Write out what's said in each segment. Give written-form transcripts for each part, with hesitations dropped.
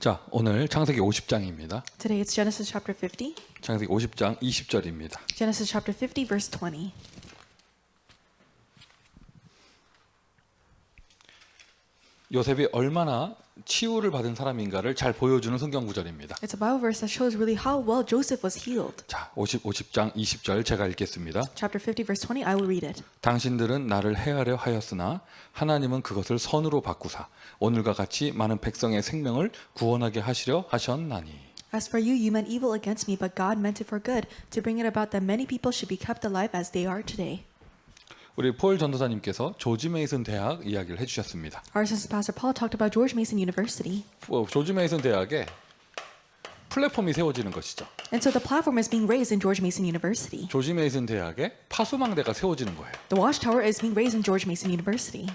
자, 오늘 창세기 50장입니다. Today it's Genesis chapter 50. 창세기 50장 20절입니다. Genesis chapter 50 verse 20. 요셉이 얼마나 치유를 받은 사람인가를 잘 보여주는 성경 구절입니다. It's a Bible verse that shows really how well Joseph was healed. 자, 50장 20절 제가 읽겠습니다. Chapter 50 verse 20, I will read it. 당신들은 나를 해하려 하였으나 하나님은 그것을 선으로 바꾸사 오늘과 같이 많은 백성의 생명을 구원하게 하시려 하셨나니. As for you, you meant evil against me, but God meant it for good, to bring it about that many people should be kept alive as they are today. 우리 폴 전도사님께서 조지 메이슨 대학 이야기를 해주셨습니다. Our assistant pastor Paul talked about George Mason University. 조지 메이슨 대학에 플랫폼이 세워지는 것이죠. And so the platform is being raised in George Mason University. 조지 메이슨 대학에 파수망대가 세워지는 거예요. The watchtower is being raised in George Mason University.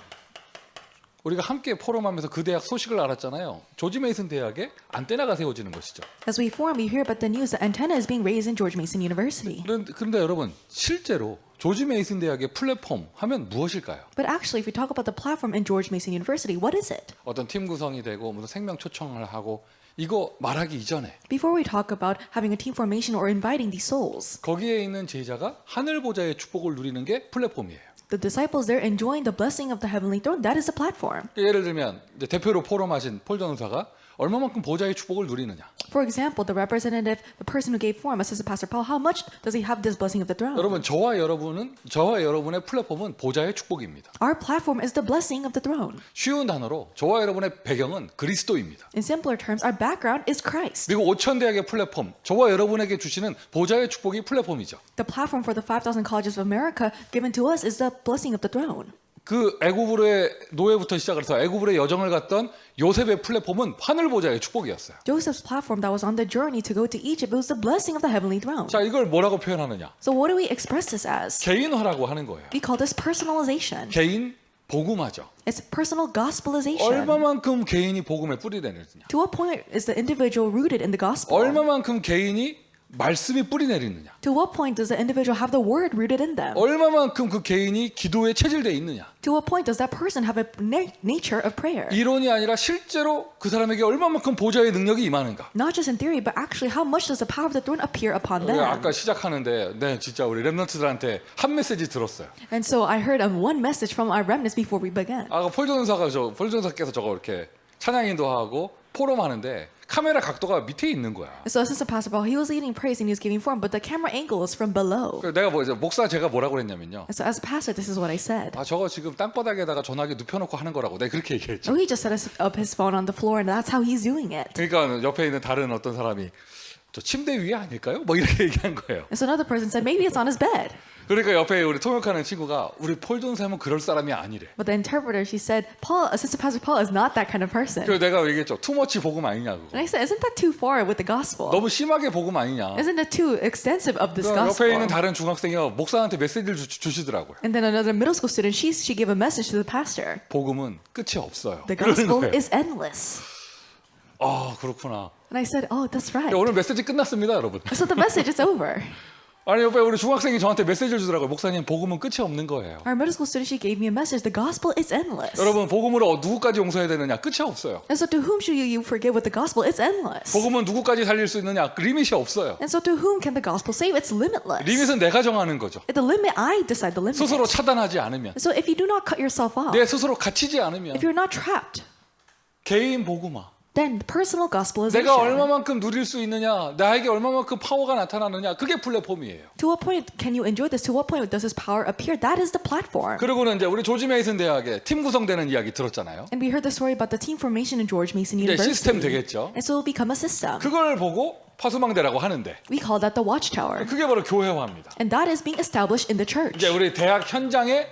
우리가 함께 포럼하면서 그 대학 소식을 알았잖아요. 조지 메이슨 대학에 안테나가 세워지는 것이죠. As we form, we hear about the news that antenna is being raised in George Mason University. 그런데 여러분, 실제로 조지 메이슨 대학의 플랫폼 하면 무엇일까요? But actually, if we talk about the platform in George Mason University, what is it? 어떤 팀 구성이 되고 무슨 생명 초청을 하고 이거 말하기 이전에 Before we talk about having a team formation or inviting these souls, 거기에 있는 제자가 하늘 보좌의 축복을 누리는 게 플랫폼이에요. the disciples there enjoying the blessing of the heavenly throne, that is the platform. 예를 들면 이제 대표로 포럼하신 폴 전도사가 얼마만큼 보좌의 축복을 누리느냐. For example, the representative, the person who gave form, Assistant Pastor Paul, how much does he have this blessing of the throne? 여러분 저와 여러분의 플랫폼은 보좌의 축복입니다. Our platform is the blessing of the throne. 쉬운 단어로 저와 여러분의 배경은 그리스도입니다. In simpler terms, our background is Christ. 그리고 5천 대학의 플랫폼, 저와 여러분에게 주시는 보좌의 축복이 플랫폼이죠. The platform for the 5,000 colleges of America given to us is the blessing of the throne. 그 애굽으로의 노예부터 시작해서 애굽으로의 여정을 갔던 요셉의 플랫폼은 하늘 보좌의 축복이었어요. Joseph's platform that was on the journey to go to Egypt, it was the blessing of the heavenly throne. 자, 이걸 뭐라고 표현하느냐? So what do we express this as? 개인화라고 하는 거예요. We call this personalization. 개인 복음화죠. It's personal gospelization. 얼마만큼 개인이 복음에 뿌리내리느냐? To what point is the individual rooted in the gospel? 얼마만큼 개인이 말씀이 뿌리내리느냐? To what point does the individual have the word rooted in them? 얼마만큼 그 개인이 기도에 체질되어 있느냐? To what point does that person have a nature of prayer? 이론이 아니라 실제로 그 사람에게 얼마만큼 보좌의 능력이 임하는가? Not just in theory, but actually how much does the power of the throne appear upon them? 아까 시작하는데 네 진짜 우리 랩런트들한테 한 메시지 들었어요. And so I heard one message from our remnants before we began. 아까 폴 전사께서 저거 이렇게 찬양 인도하고 포럼하는데 카메라 각도가 밑에 있는 거야. So Assistant Pastor Paul, he was leading praise and he was giving form, but the camera angle is from below. 그래서 내가 목사 제가 뭐라고 그랬냐면요. And so as a pastor, this is what I said. 아 저거 지금 땅바닥에다가 전화기 눕혀놓고 하는 거라고 내가 그렇게 얘기했죠. So he just set up his phone on the floor, and that's how he's doing it. 그러니까 옆에 있는 다른 어떤 사람이 저 침대 위에 아닐까요? 뭐 이렇게 얘기한 거예요. And so another person said, maybe it's on his bed. 그러니까 옆에 우리 통역하는 친구가 우리 폴 전사님은 그럴 사람이 아니래. But the interpreter, she said, Paul, Assistant Pastor Paul is not that kind of person. 그래서 내가 얘기했죠. 투머치 복음 아니냐고. And I said, isn't that too far with the gospel? 너무 심하게 복음 아니냐. Isn't it too extensive of this 옆에 있는 gospel? 다른 중학생이 목사한테 메시지를 주시더라고요. And then another middle school student, she gave a message to the pastor. 복음은 끝이 없어요. The 그러는 gospel 거예요. is endless. 아 그렇구나. And I said, oh, that's right. 오늘 메시지 끝났습니다, 여러분. So the message is over. 아니 옆에 우리 중학생이 저한테 메시지를 주더라고요. 목사님 복음은 끝이 없는 거예요. Our middle school student, she gave me a message. The gospel is endless. 여러분 복음으로 누구까지 용서해야 되느냐? 끝이 없어요. And so to whom should you forgive with the gospel? It's endless. 복음은 누구까지 살릴 수 있느냐? 그 리밋이 없어요. And so to whom can the gospel save? It's limitless. 리밋은 내가 정하는 거죠. At the limit, I decide the limit. 스스로 차단하지 않으면, So if you do not cut yourself off, 내 스스로 갇히지 않으면 if you're not trapped, 개인 복음화. then personal gospelization. 내가 얼마만큼 누릴 수 있느냐, 나에게 얼마만큼 파워가 나타나느냐, 그게 플랫폼이에요. To what point can you enjoy this? To what point does this power appear? That is the platform. 그리고는 이제 우리 조지 메이슨 대학에 팀 구성되는 이야기 들었잖아요. And we heard the story about the team formation in George Mason 이제 University. 시스템 되겠죠. And so it will become a system. 그걸 보고 파수망대라고 하는데 We call that the watchtower. 그게 바로 교회화입니다. And that is being established in the church. 이제 우리 대학 현장에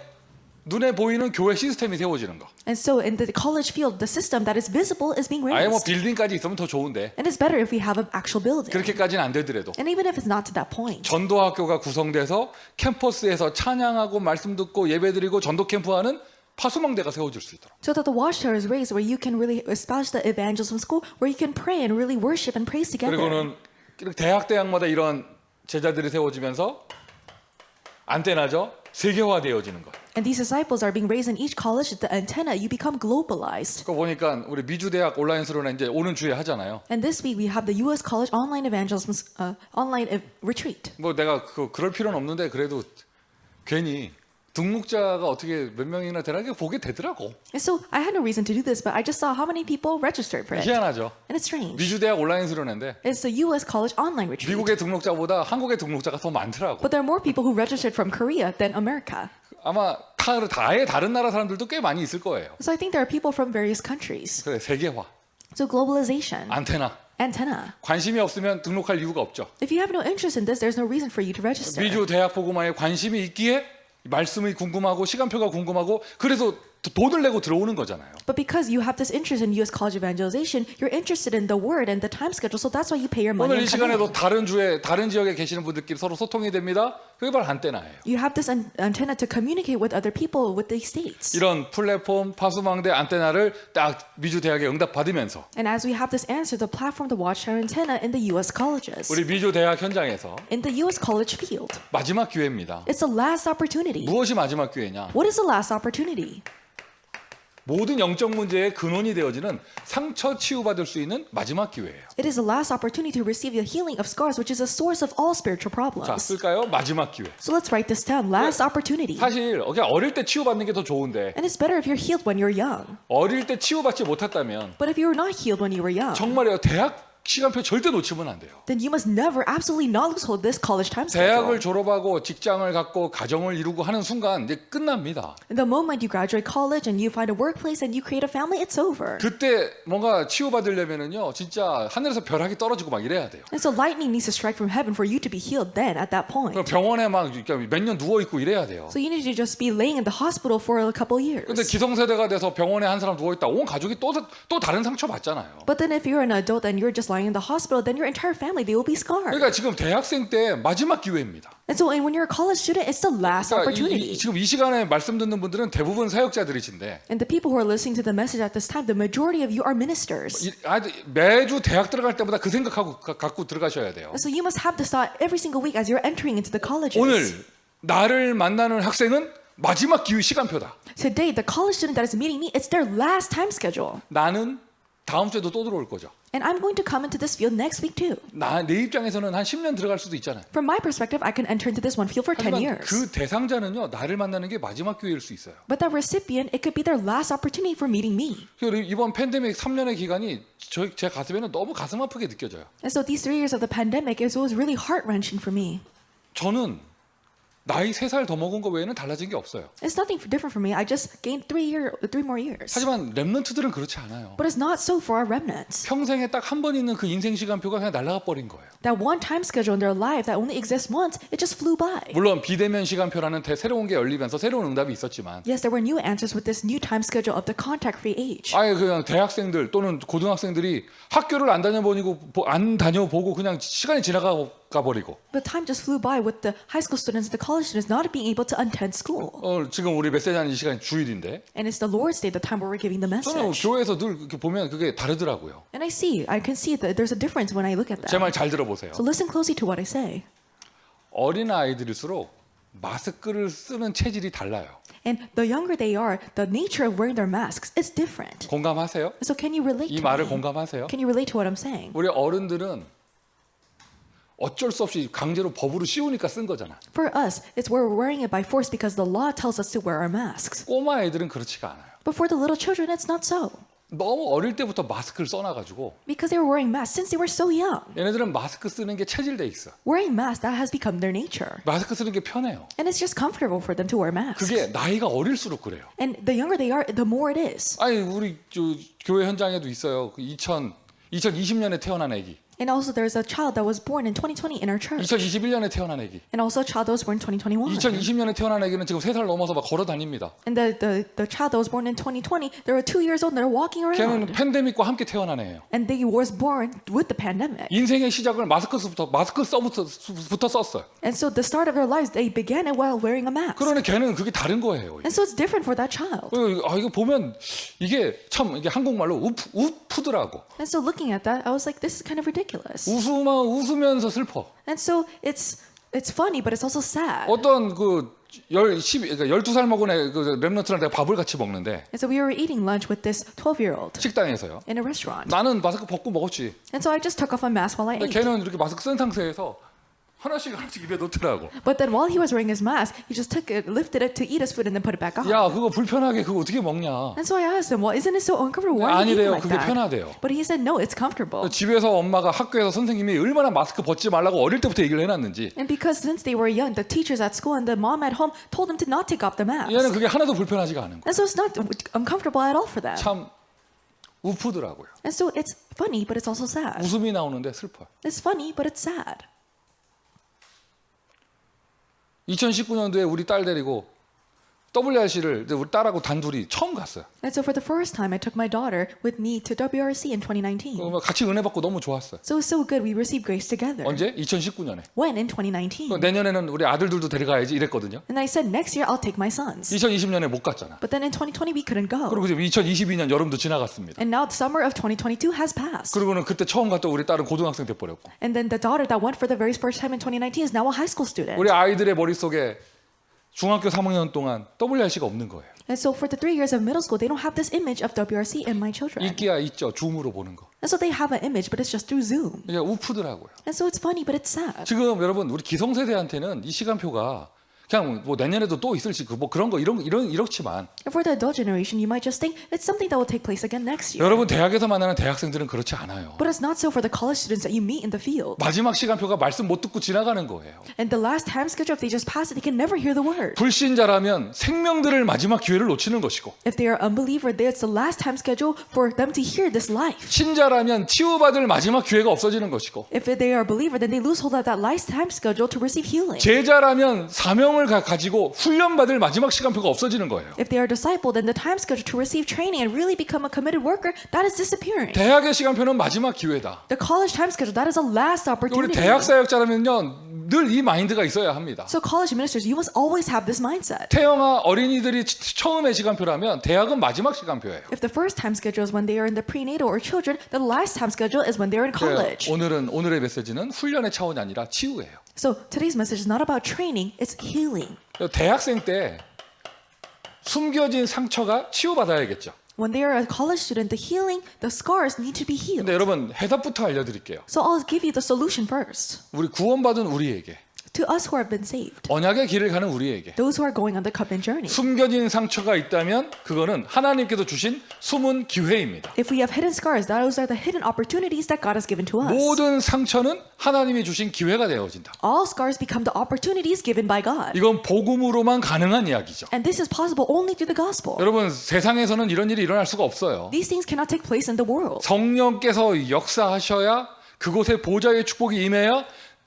눈에 보이는 교회 시스템이 세워지는 거. And so in the college field, the system that is visible is being 아예 뭐 raised. 빌딩까지 있으면 더 좋은데 And it's better if we have an actual building. 그렇게까지는 안 되더라도 And even if it's not to that point. 전도학교가 구성돼서 캠퍼스에서 찬양하고 말씀 듣고 예배드리고 전도 캠프하는 파수망대가 세워질 수 있도록. So that the watchtower is raised where you can really establish the evangelism school where you can pray and really worship and praise together. 그리고는 대학마다 이런 제자들이 세워지면서 안테나죠. 세계화되어지는 것. And these disciples are being raised in each college at the antenna. You become globalized. 그거 보니까 우리 미주 대학 온라인 수련회 이제 오는 주에 하잖아요. And this week we have the U.S. College Online Evangelism Retreat. 뭐 내가 그럴 필요는 없는데 그래도 괜히 등록자가 어떻게 몇 명이나 되나 게 보게 되더라고. And so I had no reason to do this, but I just saw how many people registered for it. 희한하죠. And it's strange. 미주 대학 온라인 수련회인데 It's the U.S. College Online Retreat. 미국의 등록자보다 한국의 등록자가 더 많더라고. But there are more people who registered from Korea than America. 아마 아예 다른 나라 사람들도 꽤 많이 있을 거예요. So I think there are people from various countries. 그래, 세계화, So globalization, 안테나. antenna. 관심이 없으면 등록할 이유가 없죠. If you have no interest in this, there's no reason for you to register. 미주 대학 복음화에 관심이 있기에 말씀이 궁금하고 시간표가 궁금하고 그래서 돈을 내고 들어오는 거잖아요. But because you have this interest in U.S. college evangelization, you're interested in the word and the time schedule, so that's why you pay your money. 오늘 이 and come in. 시간에도 다른 지역에 계시는 분들끼리 서로 소통이 됩니다. 그게 바로 안테나예요. You have this antenna to communicate with other people with the states. 이런 플랫폼 파수망대 안테나를 딱 미주 대학에 응답받으면서 And as we have this answer, the platform, the watchtower antenna in the U.S. colleges, 우리 미주 대학 현장에서 in the U.S. college field, 마지막 기회입니다. it's the last opportunity. 무엇이 마지막 기회냐? What is the last opportunity? 모든 영적 문제의 근원이 되어지는 상처 치유받을 수 있는 마지막 기회예요. It is the last opportunity to receive the healing of scars, which is a source of all spiritual 자, problems. 쓸까요? 마지막 기회. So let's write this down. Last opportunity. 사실 그냥 어릴 때 치유받는 게 더 좋은데 And it's better if you're healed when you're young. 어릴 때 치유받지 못했다면 But if you were not healed when you were young, 정말요 대학 시간표 절대 놓치면 안 돼요. then you must never, absolutely not lose hold of this college time 대학을 schedule. 졸업하고 직장을 갖고 가정을 이루고 하는 순간 이제 끝납니다. The moment you graduate college and you find a workplace and you create a family, it's over. 그때 뭔가 치유받으려면은요 진짜 하늘에서 벼락이 떨어지고 막 이래야 돼요. And so lightning needs to strike from heaven for you to be healed then at that point. 그럼 병원에 막 몇 년 누워 있고 이래야 돼요. So you need to just be laying in the hospital for a couple years. 근데 기성세대가 돼서 병원에 한 사람 누워 있다 온 가족이 또 다른 상처 받잖아요. But then if you're an adult and you're just lying in the hospital, then your entire family, they will be scarred. 그러니까 지금 대학생 때 마지막 기회입니다. And so when you're a college student, it's the last 그러니까 opportunity. 지금 이 시간에 말씀 듣는 분들은 대부분 사역자들이신데 And the people who are listening to the message at this time, the majority of you are ministers. 매주 대학 들어갈 때마다 그 생각하고 갖고 들어가셔야 돼요. And so you must have this thought every single week as you're entering into the colleges. 오늘 나를 만나는 학생은 마지막 기회 시간표다. Today, the college student that is meeting me, it's their last time schedule. 나는 다음 주에도 또 들어올 거죠. And I'm going to come into this field next week too. 내 입장에서는 한 10년 들어갈 수도 있잖아요. From my perspective, I can enter into this one field for 10 하지만 years. 그 대상자는요 나를 만나는 게 마지막 기회일 수 있어요. But that recipient, it could be their last opportunity for meeting me. 그리고 이번 팬데믹 3년의 기간이 제 가슴에는 너무 가슴 아프게 느껴져요. And so these 3 years of the pandemic, it was really heart-wrenching for me. 저는 나이 3살 더 먹은 거 외에는 달라진 게 없어요. It's nothing different for me. I just gained 3 more years. 하지만 랩런트들은 그렇지 않아요. But it's not so for our remnants. 평생에 딱 한 번 있는 그 인생 시간표가 그냥 날아가 버린 거예요. That one time schedule in their life that only exists once, it just flew by. 물론 비대면 시간표라는 새로운 게 열리면서 새로운 응답이 있었지만 Yes, there were new answers with this new time schedule of the contact-free age. 아예 그냥 대학생들 또는 고등학생들이 학교를 안 다녀보고 그냥 시간이 지나가 버리고 But time just flew by with the high school students and the college students not being able to attend school. 지금 우리 메시지하는 이 시간이 주일인데 And it's the Lord's Day, the time where we're giving the 저는 message. 교회에서 늘 이렇게 보면 그게 다르더라고요. And I can see that there's a difference when I look at 제 that. 말 잘 들어보세요. So listen closely to what I say. 어린 아이들일수록 마스크를 쓰는 체질이 달라요. And the younger they are, the nature of wearing their masks is different. 공감하세요? So can you relate 이 to 말을 me? 공감하세요? Can you relate to what I'm saying? 우리 어른들은 어쩔 수 없이 강제로 법으로 씌우니까 쓴 거잖아. For us, it's we're wearing it by force because the law tells us to wear our masks. 꼬마 애들은 그렇지가 않아요. But for the little children, it's not so. 너무 어릴 때부터 마스크를 써놔가지고 Because they were wearing masks since they were so young. 얘네들은 마스크 쓰는 게 체질돼 있어. Wearing masks, that has become their nature. 마스크 쓰는 게 편해요. And it's just comfortable for them to wear masks. 그게 나이가 어릴수록 그래요. And the younger they are, the more it is. 아니 우리 교회 현장에도 있어요. 2020년에 태어난 애기, And also there's a child that was born in 2020 in our church. 2021년에 태어난 애기, And also a child that was born in 2021. 2020년에 태어난 애기는 지금 3살 넘어서 막 걸어 다닙니다. And the child that was born in 2020, they were 2 years old and they're walking 걔는 around. 팬데믹과 함께 태어난 애예요. And they was born with the pandemic. 인생의 시작을 마스크 써부터 썼어요. And so the start of their lives, they began it while wearing a mask. 그러나 걔는 그게 다른 거예요. And so it's different for that child. 이거 보면 이게 참 이게 한국말로 우프더라고. And so looking at that, I was like, this is kind of ridiculous. 웃으면서 슬퍼. And so it's funny, but it's also sad. 어떤 그 그러니까 12살 먹은 애 그 렘넌트랑 내가 밥을 같이 먹는데 And so we were eating lunch with this 12-year-old 식당에서요. in a restaurant. 나는 마스크 벗고 먹었지. And so I just took off my mask while I 근데 ate. 걔는 이렇게 마스크 쓴 상태에서 하나씩 입에 넣더라고. But then while he was wearing his mask, he just took it, lifted it to eat his food and then put it back on. 야, 그거 불편하게 그거 어떻게 먹냐? And so I asked him, well, isn't it so uncomfortable? Why are you 아니래요. eating like 그게 that? 편하대요. But he said, no, it's comfortable. 집에서 엄마가 학교에서 선생님이 얼마나 마스크 벗지 말라고 어릴 때부터 얘기를 해놨는지 And because since they were young, the teachers at school and the mom at home told them to not take off the mask. 얘는 그게 하나도 불편하지가 않은 거야. And so it's not uncomfortable at all for them. 참 우프더라고요. And so it's funny, but it's also sad. 웃음이 나오는데 슬퍼요. It's funny, but it's sad. 2019년도에 우리 딸 데리고 WRC를 우리 딸하고 단둘이 처음 갔어요. And so for the first time, I took my daughter with me to WRC in 2019. 같이 은혜 받고 너무 좋았어요. So it was so good. We received grace together. 언제? 2019년에. When? In 2019. 내년에는 우리 아들들도 데려가야지 이랬거든요. And I said, next year, I'll take my sons. 2020년에 못 갔잖아. But then in 2020, we couldn't go. 그리고 지금 2022년 여름도 지나갔습니다. And now the summer of 2022 has passed. 그리고는 그때 처음 갔던 우리 딸은 고등학생 돼버렸고. And then the daughter that went for the very first time in 2019 is now a high school student. 우리 아이들의 머릿속에 중학교 3학년 동안 WRC가 없는 거예요. And so for the 3 years of middle school, they don't have this image of WRC in my children. 있기야 있죠. 줌으로 보는 거. And so they have an image, but it's just through Zoom. 이게 우프더라고요. And so it's funny, but it's sad. 지금 여러분 우리 기성세대한테는 이 시간표가 그냥 뭐 내년에도 또 있을지 뭐 그런 거 이렇지만 And for the adult generation, you might just think it's something that will take place again next year. 여러분 대학에서 만나는 대학생들은 그렇지 않아요. But it's not so for the college students that you meet in the field. 마지막 시간표가 말씀 못 듣고 지나가는 거예요. And the last time schedule, if they just pass it, they can never hear the word. 불신자라면 생명들을 마지막 기회를 놓치는 것이고 If they are unbeliever, it's the last time schedule for them to hear this life. 신자라면 치유받을 마지막 기회가 없어지는 것이고 If they are a believer, then they lose hold of that last time schedule to receive healing. 제자라면 사명을 가지고 훈련받을 마지막 시간표가 없어지는 거예요. If they are discipled, then the time schedule to receive training and really become a committed worker, that is disappearing. 대학의 시간표는 마지막 기회다. The college time schedule, that is a last 우리 opportunity. 대학 사역자라면요 늘 이 마인드가 있어야 합니다. So college ministers, you must always have this mindset. 태영아 어린이들이 처음의 시간표라면 대학은 마지막 시간표예요. If the first time schedule is when they are in the prenatal or children, the last time schedule is when they are in college. 오늘의 메시지는 훈련의 차원이 아니라 치유예요. So today's message is not about training, it's healing. 대학생 때 숨겨진 상처가 치유받아야겠죠. When they are a college student, the healing, the scars need to be healed. 근데 여러분 해답부터 알려드릴게요. So I'll give you the solution first. 우리 구원받은 우리에게 To us who have been saved, 언약의 길을 가는 우리에게 those who are going on the covenant journey. 숨겨진 상처가 있다면 그거는 하나님께서 주신 숨은 기회입니다. If we have hidden scars, those are the hidden opportunities that God has given to us. 모든 상처는 하나님이 주신 기회가 되어진다. All scars become the opportunities given by God. 이건 복음으로만 가능한 이야기죠. And this is possible only through the gospel. 여러분 세상에서는 이런 일이 일어날 수가 없어요. These things cannot take place in the world. 성령께서 역사하셔야 그곳에 보좌의 축복이 임해야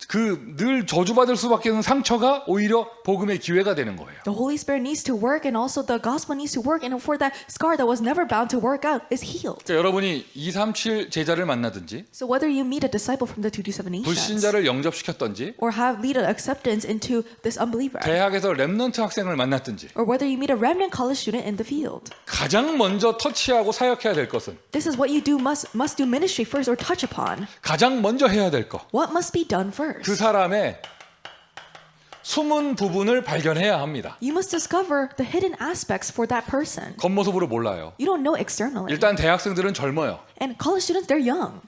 그 늘 저주받을 수밖에 없는 상처가 오히려 복음의 기회가 되는 거예요. The Holy Spirit needs to work and also the gospel needs to work and for that scar that was never bound to work out is healed. 그러니까 여러분이 237 제자를 만나든지 So whether you meet a disciple from the 227 nations 불신자를 영접시켰든지 or have lead an acceptance into this unbeliever 대학에서 렘넌트 학생을 만났든지 or whether you meet a remnant college student in the field, 가장 먼저 터치하고 사역해야 될 것은 this is what you do must do ministry first or touch upon. 가장 먼저 해야 될 것. What must be done first? 그 사람의 숨은 부분을 발견해야 합니다. You must discover the hidden aspects for that person. 겉모습으로 몰라요. You don't know externally. 일단 대학생들은 젊어요. And college students, they're young.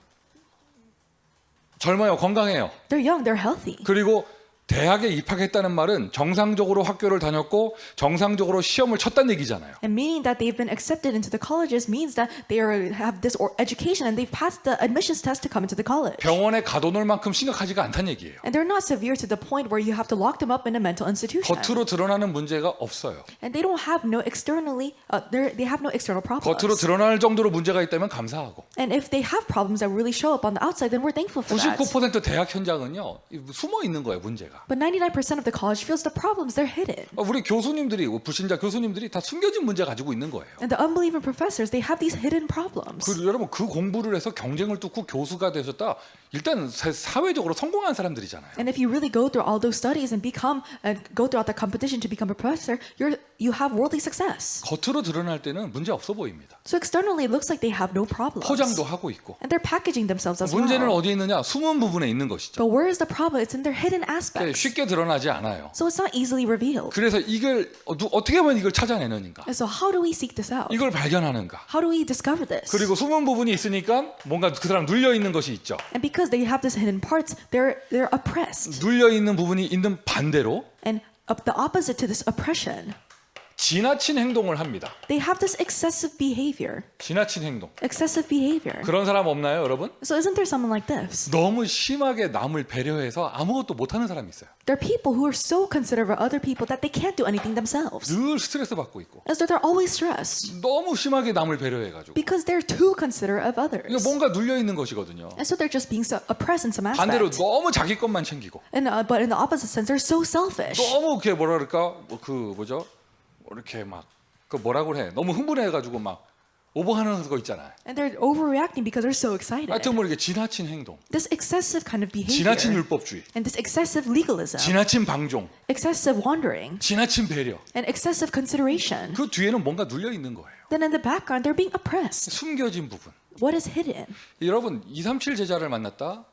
젊어요. 건강해요. They're young, they're healthy. 그리고 대학에 입학했다는 말은 정상적으로 학교를 다녔고 정상적으로 시험을 쳤다는 얘기잖아요. And meaning that they've been accepted into the colleges means that they have this education and they've passed the admissions test to come into the college. 병원에 가둬놓을 만큼 심각하지가 않다는 얘기예요. And they're not severe to the point where you have to lock them up in a mental institution. 겉으로 드러나는 문제가 없어요. And they don't have no externally, they have no external problems. 겉으로 드러날 정도로 문제가 있다면 감사하고. And if they have problems that really show up on the outside, then we're thankful for that. 99% 대학 현장은요 숨어 있는 거예요 문제가. But 99% of the college feels the problems they're hidden. 우리 교수님들이 불신자 교수님들이 다 숨겨진 문제 가지고 있는 거예요. And the unbelieving professors, they have these hidden problems. 여러분 그 공부를 해서 경쟁을 뚫고 교수가 되셨다. 일단 사회적으로 성공한 사람들이잖아요. And if you really go through all those studies and go throughout the competition to become a professor, you have worldly success. 겉으로 드러날 때는 문제 없어 보입니다. So externally, it looks like they have no problems. 포장도 하고 있고. And they're packaging themselves as 문제는 well. 어디에 있느냐? 숨은 부분에 있는 것이죠. But where is the problem? It's in their hidden aspects. 쉽게 드러나지 않아요. So it's not easily revealed. 그래서 이걸 어떻게 하면 이걸 찾아내는가? And so how do we seek this out? 이걸 발견하는가? How do we discover this? 그리고 숨은 부분이 있으니까 뭔가 그 사람 눌려 있는 것이 있죠. And because they have these hidden parts, they're oppressed. 눌려 있는 부분이 있는 반대로 And the opposite to this oppression, 지나친 행동을 합니다. they have this excessive behavior. 지나친 행동. Excessive behavior. 그런 사람 없나요, 여러분? So isn't there someone like this? 너무 심하게 남을 배려해서 아무것도 못하는 사람이 있어요. There are people who are so considerate of other people that they can't do anything themselves. 늘 스트레스 받고 있고 And so they're always stressed 너무 심하게 남을 배려해가지고 because they're too considerate of others. 이거 뭔가 눌려 있는 것이거든요. And so they're just being so oppressed in some 반대로 aspect. 너무 자기 것만 챙기고 And but in the opposite sense, they're so selfish. 너무 그게 뭐라 그럴까 그 뭐죠? 이렇게 막 그 뭐라고 해? 너무 흥분해가지고 막 오버하는 거 있잖아요. And they're overreacting because they're so excited. 하여튼 모르게 지나친 행동, This excessive kind of behavior. 지나친 율법주의, And this excessive legalism. 지나친 방종, Excessive wandering. 지나친 배려. And excessive consideration. 그 뒤에는 뭔가 눌려 있는 거예요. Then in the background, they're being oppressed. 숨겨진 부분. What is hidden? 여러분 237 제자를 만났다.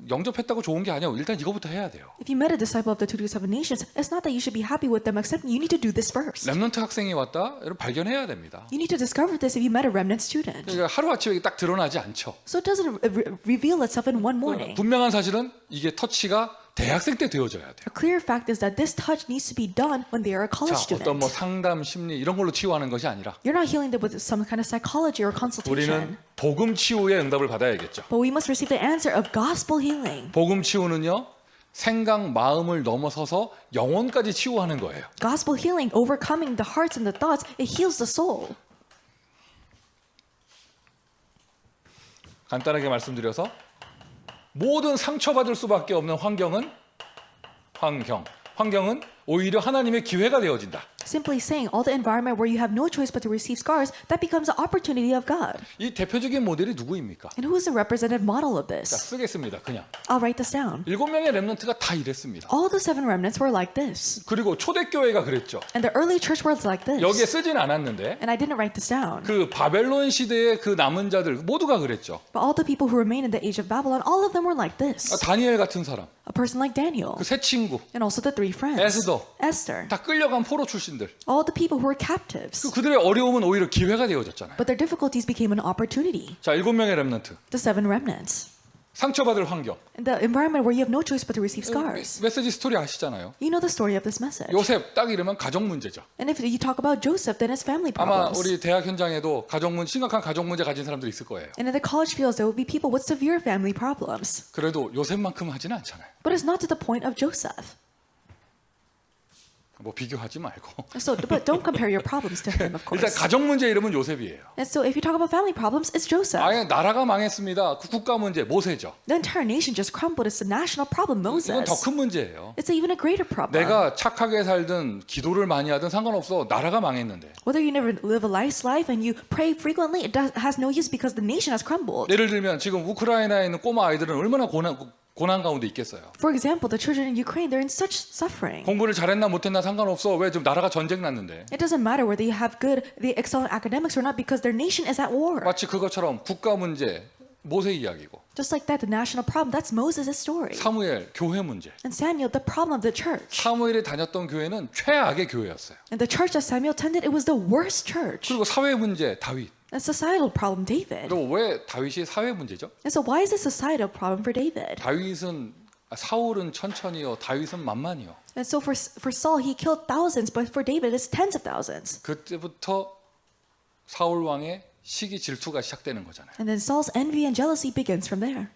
영접했다고 좋은 게 아니야. 일단 이거부터 해야 돼요. If you met a disciple of the 227 nations, it's not that you should be happy with them, except you need to do this first. 렘넌트 학생이 왔다. 여러분 발견해야 됩니다. You need to discover this if you met a remnant student. 그러니까 하루아침에 딱 드러나지 않죠. So it doesn't reveal itself in one morning. 분명한 사실은 이게 터치가 대학생 때 되어져야 돼요. A clear fact is that this touch needs to be done when they are a college 자, student. 어떤 뭐 상담, 심리 이런 걸로 치유하는 것이 아니라 You're not healing them with some kind of psychology or 우리는 consultation. 복음 치유의 응답을 받아야겠죠. But we must receive the answer of gospel healing. 복음 치유는요. 생각, 마음을 넘어서서 영혼까지 치유하는 거예요. Gospel healing, overcoming the hearts and the thoughts, it heals the soul. 간단하게 말씀드려서 모든 상처받을 수밖에 없는 환경은 오히려 하나님의 기회가 되어진다. Simply saying, all the environment where you have no choice but to receive scars, that becomes the opportunity of God. 이 대표적인 모델이 누구입니까? And who is the representative model of 자, this? 쓰겠습니다. 그냥 I'll write this down. 7명의 렘넌트가 다 이랬습니다. All the 7 remnants were like this. 그리고 초대교회가 그랬죠. And the early church were like 여기에 this. 쓰진 않았는데 And I didn't write this down. 그 바벨론 시대의 그 남은 자들 모두가 그랬죠. But all the people who remained in the age of Babylon, all of them were like this. 다니엘 같은 사람, A person like Daniel. 그 세 친구 And also the 3 friends. Esther. 다 끌려간 포로 출신들. All the people who were captives. 그들의 어려움은 오히려 기회가 되어졌잖아요. But their difficulties became an opportunity. 자, 7명의 렘넌트. The 7 remnants. 상처받을 환경. In the environment where you have no choice but to receive scars. 메시지 스토리 아시잖아요. You know the story of this message. 요셉 딱 이러면 가정 문제죠. And if you talk about Joseph, then it's family 아마 problems. 우리 대학 현장에도 심각한 가정 문제 가진 사람들이 있을 거예요. And in the college fields, there will be people with severe family problems. 그래도 요셉만큼 하지는 않잖아요. But it's not to the point of Joseph. 뭐 비교하지 말고. So, but don't compare your problems to him, of 일단 course. 가정 문제 이름은 요셉이에요. And so if you talk about family problems, it's Joseph. 아예 나라가 망했습니다. 그 국가 문제 모세죠. The entire nation just crumbled. It's a national problem, 이건 Moses. 더 큰 문제예요. It's even a greater problem. 내가 착하게 살든 기도를 많이 하든 상관없어. 나라가 망했는데. Whether you never live a nice life and you pray frequently, it has no use because the nation has crumbled. 예를 들면 지금 우크라이나에 있는 꼬마 아이들은 얼마나 고난 가운데 있겠어요. For example, the children in Ukraine, they're in such suffering. 공부를 잘했나 못했나 상관없어. 왜 지금 나라가 전쟁 났는데. It doesn't matter whether you have they excel in academics or not because their nation is at war. 마치 그것처럼 국가 문제, 모세 이야기고. Just like that, the national problem, that's Moses' story. 사무엘, 교회 문제. And Samuel, the problem of the church. 사무엘이 다녔던 교회는 최악의 교회였어요. And the church that Samuel tended, it was the worst church. 그리고 사회 문제, 다윗. And societal problem, David. 그리고 왜 다윗이 사회 문제죠? And so why is this a societal problem for David? 사울은 천천히요, 다윗은 만만히요. And so for Saul, he killed thousands, but for David, it's tens of thousands. 그때부터 사울 왕의 시기 질투가 시작되는 거잖아요. And then Saul's envy and jealousy begins from there.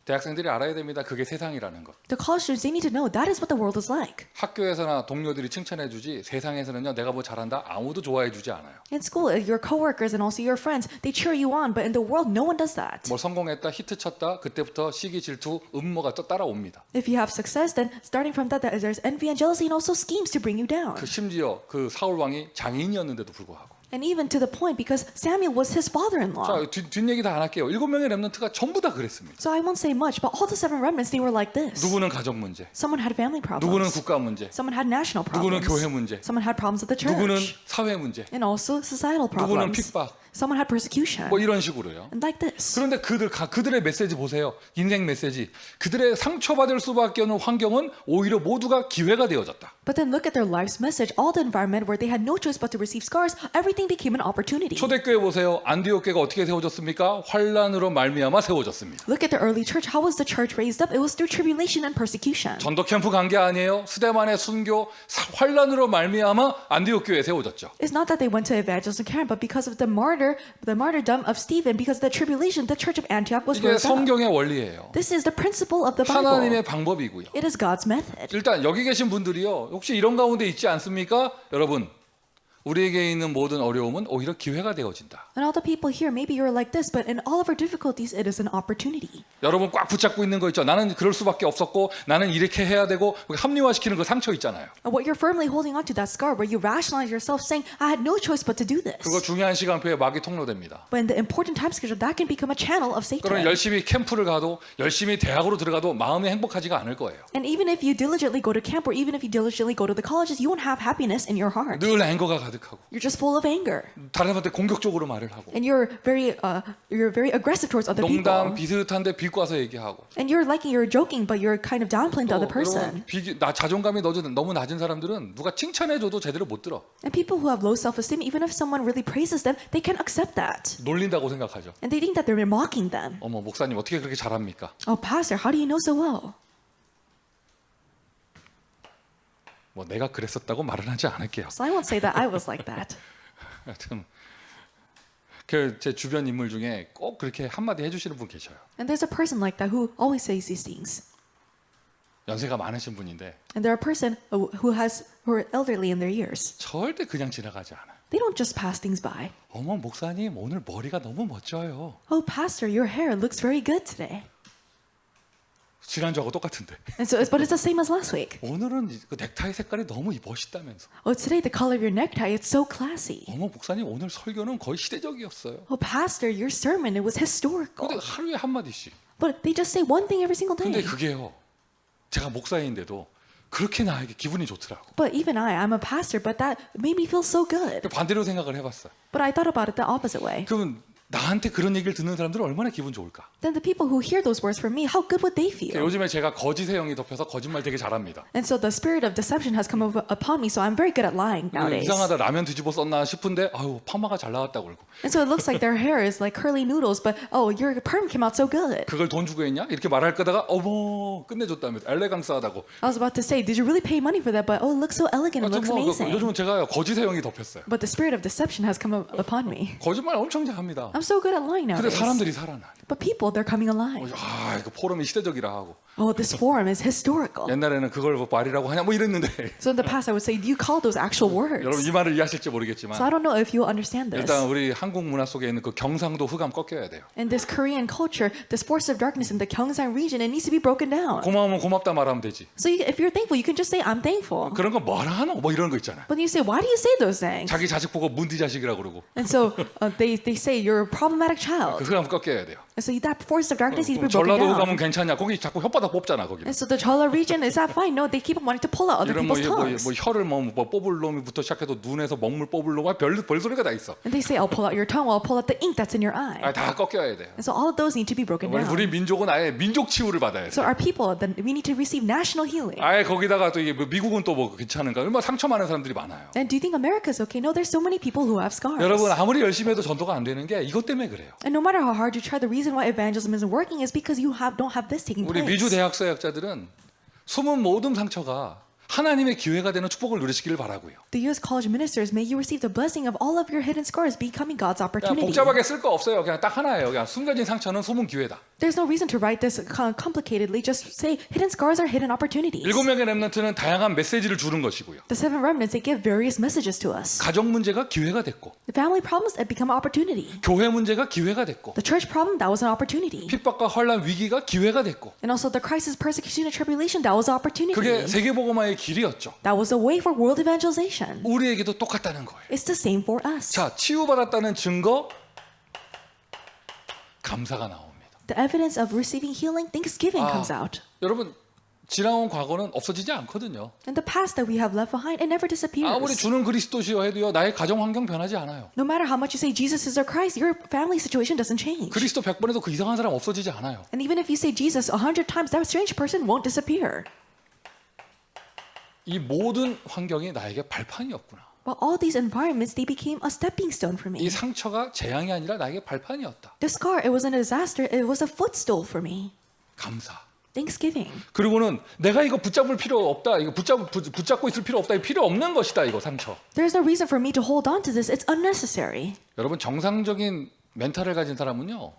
대학생들이 알아야 됩니다. 그게 세상이라는 것. The college students, they need to know that is what the world is like. 학교에서나 동료들이 칭찬해주지 세상에서는요, 내가 뭐 잘한다 아무도 좋아해주지 않아요. In school, your coworkers and also your friends, they cheer you on, but in the world, no one does that. 뭐 성공했다, 히트 쳤다, 그때부터 시기 질투, 음모가 또 따라옵니다. If you have success, then starting from that, there's envy and jealousy and also schemes to bring you down. 심지어 그 사울 왕이 장인이었는데도 불구하고. And even to the point because Samuel was his father-in-law. 자, 뒷얘기 다 안 할게요. 7명의 렘넌트가 전부 다 그랬습니다. So I won't say much, but all the 7 remnants, they were like this. 누구는 가정 문제, Someone had family 누구는 problems. 국가 문제, Someone had national 누구는 problems. 교회 문제, Someone had problems with the 누구는 church. 사회 문제, And also societal 누구는 problems. 핍박, Someone had persecution. 뭐 이런 식으로요. And like this. 그런데 그들의 메시지 보세요. 인생 메시지. 그들의 상처받을 수밖에 없는 환경은 오히려 모두가 기회가 되어졌다. But then look at their life's message. All the environment where they had no choice but to receive scars, everything became an opportunity. 초대교회 보세요. 안디옥 교회가 어떻게 세워졌습니까? 환란으로 말미암아 세워졌습니다. Look at the early church. How was the church raised up? It was through tribulation and persecution. 전도 캠프 간 게 아니에요. 스데반의 순교 환란으로 말미암아 안디옥 교회 세워졌죠. It's not that they went to evangelism camp, but because of the martyrdom of Stephen, because of the tribulation, the church of Antioch was 이게 raised up. 성경의 원리예요. This is the principle of the Bible. 하나님의 방법이고요. It is God's method. 일단 여기 계신 분들이요. 혹시 이런 가운데 있지 않습니까? 여러분, 우리에게 있는 모든 어려움은 오히려 기회가 되어진다. And all the people here, maybe you're like this, but in all of our difficulties, it is an opportunity. 여러분 꽉 붙잡고 있는 거 있죠. 나는 그럴 수밖에 없었고 나는 이렇게 해야 되고 합리화시키는 그 상처 있잖아요. And what you're firmly holding on to, that scar, where you rationalize yourself saying, I had no choice but to do this. 그거 중요한 시간표에 막이 통로됩니다. But in the important time schedule, that can become a channel of 그러면 Satan. 열심히 캠프를 가도 열심히 대학으로 들어가도 마음이 행복하지가 않을 거예요. And even if you diligently go to camp, or even if you diligently go to the colleges, you won't have happiness in your heart. 늘 앵거가 가득하고 You're just full of anger. 다른 사람한테 공격적으로 말을 하고 And you're very aggressive towards other 농담 people. 비슷한데 비꼬아서 얘기하고 And you're joking, but you're kind of downplaying the other person. 나 자존감이 너무 낮은 사람들은 누가 칭찬해줘도 제대로 못 들어. And people who have low self-esteem, even if someone really praises them, they can't accept that. 놀린다고 생각하죠. And they think that they're mocking them. 어머 목사님 어떻게 그렇게 잘합니까? Oh, pastor, how do you know so well? 뭐 내가 그랬었다고 말은 하지 않을게요. So I won't say that I was like that. 하여튼 제 주변 인물 중에 꼭 그렇게 한마디 해주시는 분 계셔요. And there's a person like that who always says these things. 연세가 많으신 분인데 And they're a person who are elderly in their years. 절대 그냥 지나가지 않아요. They don't just pass things by. 어머 목사님 오늘 머리가 너무 멋져요. Oh, pastor, your hair looks very good today. 지난주하고 똑같은데 But it's the same as last week. 오늘은 그 넥타이 색깔이 너무 멋있다면서. Oh, today the color of your necktie, it's so classy. 어머 목사님 오늘 설교는 거의 시대적이었어요. Oh, pastor, your sermon, it was historical. 근데 하루에 한마디씩. But they just say one thing every single 근데 day. 그게요. 제가 목사인데도 그렇게 나에게 기분이 좋더라고. But even I'm a pastor, but that made me feel so good. 반대로 생각을 해봤어요. But I thought about it the opposite way. 그러면 나한테 그런 얘기를 듣는 사람들은 얼마나 기분 좋을까? Then the people who hear those words from me, how good would they feel? 요즘에 제가 거짓의 영이 덮여서 거짓말 되게 잘합니다. And so the spirit of deception has come upon me, so I'm very good at lying nowadays. 이상하다 라면 뒤집어 썼나 싶은데 아유 파마가 잘 나왔다고 그러고 And so it looks like their hair is like curly noodles, but oh, your perm came out so good. 그걸 돈 주고 했냐? 이렇게 말할 거다가 어머 끝내줬다면서 엘레강스하다고. I was about to say, did you really pay money for that? But oh, it looks so elegant, it looks amazing. 요즘은 제가 거짓의 영이 덮였어요. But the spirit of deception has come upon me. 거짓말 엄청 잘합니다. I'm so good at lying 근데 nowadays. 사람들이 살아나. But people, they're coming alive. 아 이거 포럼이 시대적이라 하고 Oh, this forum is historical. 옛날에는 그걸 뭐 말이라고 하냐 뭐 이랬는데 So in the past, I would say, do you call those actual words? 여러분 이 말을 이해하실지 So 모르겠지만 I don't know if you understand this. 일단 우리 한국 문화 속에 있는 그 경상도 흑암 꺾여야 돼요. In this Korean culture, this force of darkness in the Gyeongsang region, it needs to be broken down. 고마우면 고맙다 말하면 되지. So if you're thankful, you can just say, I'm thankful. 그런 거 뭐라 하노? 뭐 이런 거 있잖아요. But you say, why do you say those things? 자기 자식 보고 문디 자식이라 그러고 And so they say, you're a problematic 그 child. 흑암 꺾여야 돼요. And so that force of darkness needs to be broken 전라도 흑암은 down. 괜찮냐? 거기 자꾸 혓바닥 뽑잖아 거기. And so the Chola region, is that fine? No, they keep on wanting to pull out other 이런 people's tongues. 뭐 혀를 뭐 뽑을 놈부터 시작해서 눈에서 먹물 뽑을 놈 별 소리가 다 있어. And they say, I'll pull out your tongue, I'll pull out the ink that's in your eye. 다 꺾여야 돼요. And so all of those need to be broken down. 우리 민족은 아예 민족 치유를 받아야 돼. So our people, then we need to receive national healing. 아예 거기다가 또 이게 뭐 미국은 또 뭐 괜찮은가? 얼마나 상처 많은 사람들이 많아요. And do you think America's okay? No, there's so many people who have scars. 여러분 아무리 열심히 해도 전도가 안 되는 게 이것 때문에 그래요. And no matter how hard you try, the reason why evangelism isn't working is because you don't have this taking 우리 미주 place. 대학 사역자들은 숨은 모든 상처가 하나님의 기회가 되는 축복을 누리시기를 바라고요. The U.S. college ministers, may you receive the blessing of all of your hidden scars becoming God's 그냥 opportunity. 복잡하게 쓸 거 없어요. 그냥 딱 하나예요. 그냥 숨겨진 상처는 숨은 기회다. There's no reason to write this complicatedly. Just say hidden scars are hidden opportunities. 7명의 렘넌트는 다양한 메시지를 주는 것이고요. The 7 remnants, they give various messages to us. 가정 문제가 기회가 됐고 The family problems that become opportunity. 교회 문제가 기회가 됐고 The church problem, that was an opportunity. 핍박과 환란 위기가 기회가 됐고 And also the crisis, persecution, and tribulation, that was an opportunity. 그게 세계복음화의 길이었죠. That was a way for world evangelization. 우리에게도 똑같다는 거예요. It's the same for us. 자, 치유받았다는 증거 감사가 나옵니다. The evidence of receiving healing, thanksgiving comes out. 여러분 지나온 과거는 없어지지 않거든요. And the past that we have left behind, it never 아무리 disappears. 주는 그리스도시여 해도요, 나의 가정 환경 변하지 않아요. No matter how much you say Jesus is our Christ, your family situation doesn't change. 그리스도 100번에도 그 이상한 사람 없어지지 않아요. And even if you say Jesus 100 times, that strange person won't disappear. 이 모든 환경이 나에게 발판이었구나. But all these environments, they became a stepping stone for 이 me. 상처가 재앙이 아니라 나에게 발판이었다. The scar, it wasn't a disaster, it was a footstool for me. 감사. Thanksgiving. 그리고는 내가 이거 붙잡을 필요 없다. 이거 붙잡고 있을 필요 없다. 필요 없는 것이다. 이거 상처. There's no reason for me to hold on to this. It's unnecessary. 여러분 정상적인 멘탈을 가진 사람은요.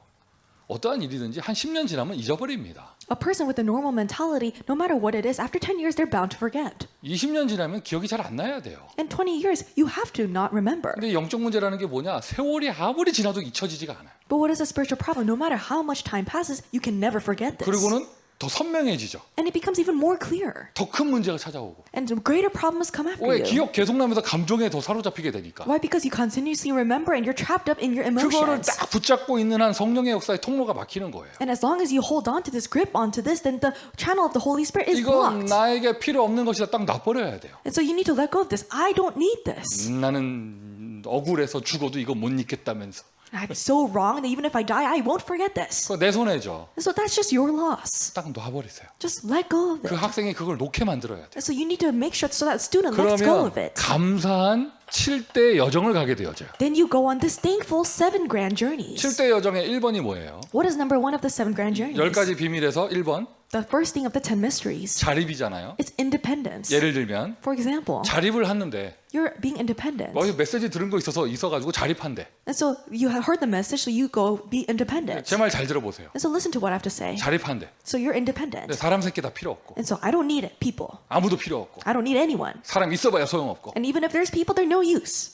어떠한 일이든지 한 10년 지나면 잊어버립니다. A person with a normal mentality, no matter what it is, after 10 years, they're bound to forget. 20년 지나면 기억이 잘 안 나야 돼요. In 20 years, you have to not remember. 근데 영적 문제라는 게 뭐냐? 세월이 아무리 지나도 잊혀지지가 않아요. But what is a spiritual problem? No matter how much time passes, you can never forget this. 그리고는 더 선명해지죠. And it becomes even more clear. 더 큰 문제가 찾아오고. And greater problems come after 왜 you. 기억 계속 나면서 감정에 더 사로잡히게 되니까. Why? Because you continuously remember and you're trapped up in your 그거를 emotions. 딱 붙잡고 있는 한 성령의 역사의 통로가 막히는 거예요. And as long as you hold on to this, grip onto this, then the channel of the Holy Spirit is 이건 blocked. 나에게 필요 없는 것이다. 딱 놔버려야 돼요. And so you need to let go of this. I don't need this. 나는 억울해서 죽어도 이거 못 잊겠다면서. I'm so wrong that even if I die, I won't forget this. 그거 내 손해죠. And so that's just your loss. 딱 놔버리세요. Just let go of 그 it. 학생이 그걸 놓게 만들어야 돼요. And so you need to make sure so that student lets go 그러면 of it. 감사한 7대 여정을 가게 되어져요. Then you go on this thankful 7 grand journeys. 7대 여정의 1번이 뭐예요? What is number 1 of the 7 grand journeys? 10가지 비밀에서 1번 The first thing of the 10 mysteries. 자립이잖아요. It's independence. 예를 들면 For example, 자립을 하는데 you're being independent. 어디 메시지 들은 거 있어가지고 자립한대. And so you have heard the message, so you go be independent. 제 말 잘 들어보세요. And so listen to what I have to say. 자립한대. So you're 근데 independent. 사람 새끼 다 필요 없고 And so I don't need people. 아무도 필요 없고 I don't need anyone. 사람 있어봐야 소용없고 And even if there's people, they're no use.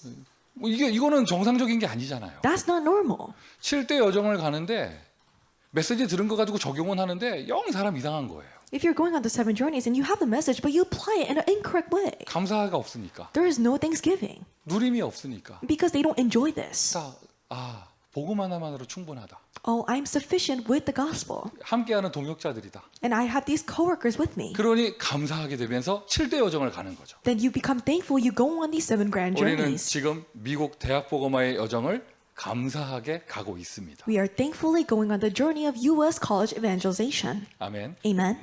뭐 이거는 정상적인 게 아니잖아요. That's not normal. 7대 여정을 가는데 메시지 들은 거 가지고 적용은 하는데 영 사람 이상한 거예요. If you're going on the 7 journeys and you have the message, but you apply it in an incorrect way, 감사가 없으니까 there is no thanksgiving 누림이 없으니까 because they don't enjoy this. 복음 하나만으로 충분하다. Oh, I'm sufficient with the gospel. 함께하는 동역자들이다. And I have these coworkers with me. 그러니 감사하게 되면서 7대 여정을 가는 거죠. Then you become thankful. You go on these 7 grand 우리는 journeys. 지금 미국 대학 복음화의 여정을 감사하게 가고 있습니다. We are thankfully going on the journey of U.S. college evangelization. 아멘. Amen.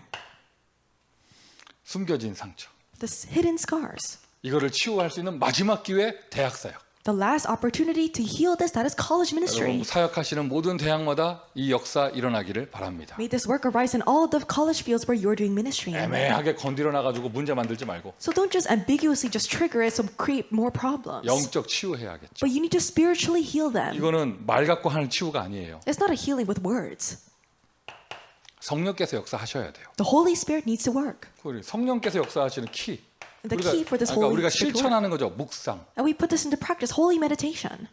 숨겨진 상처. The hidden scars. 이거를 치유할 수 있는 마지막 기회 대학 사역. The last opportunity to heal this, that is college ministry. 여러분 사역하시는 모든 대학마다 이 역사 일어나기를 바랍니다. May this work arise in all the college fields where you are doing ministry. 애매하게 건드려 놔가지고 문제 만들지 말고 So don't just ambiguously just trigger it to create more problems. 영적 치유해야겠죠. But you need to spiritually heal them. 이거는 말 갖고 하는 치유가 아니에요. It's not a healing with words. 성령께서 역사하셔야 돼요. The Holy Spirit needs to work. 우리 성령께서 역사하시는 키. The key for this Holy 우리가 Spirit work. 실천하는 거죠. 묵상. And we put this into practice, holy meditation.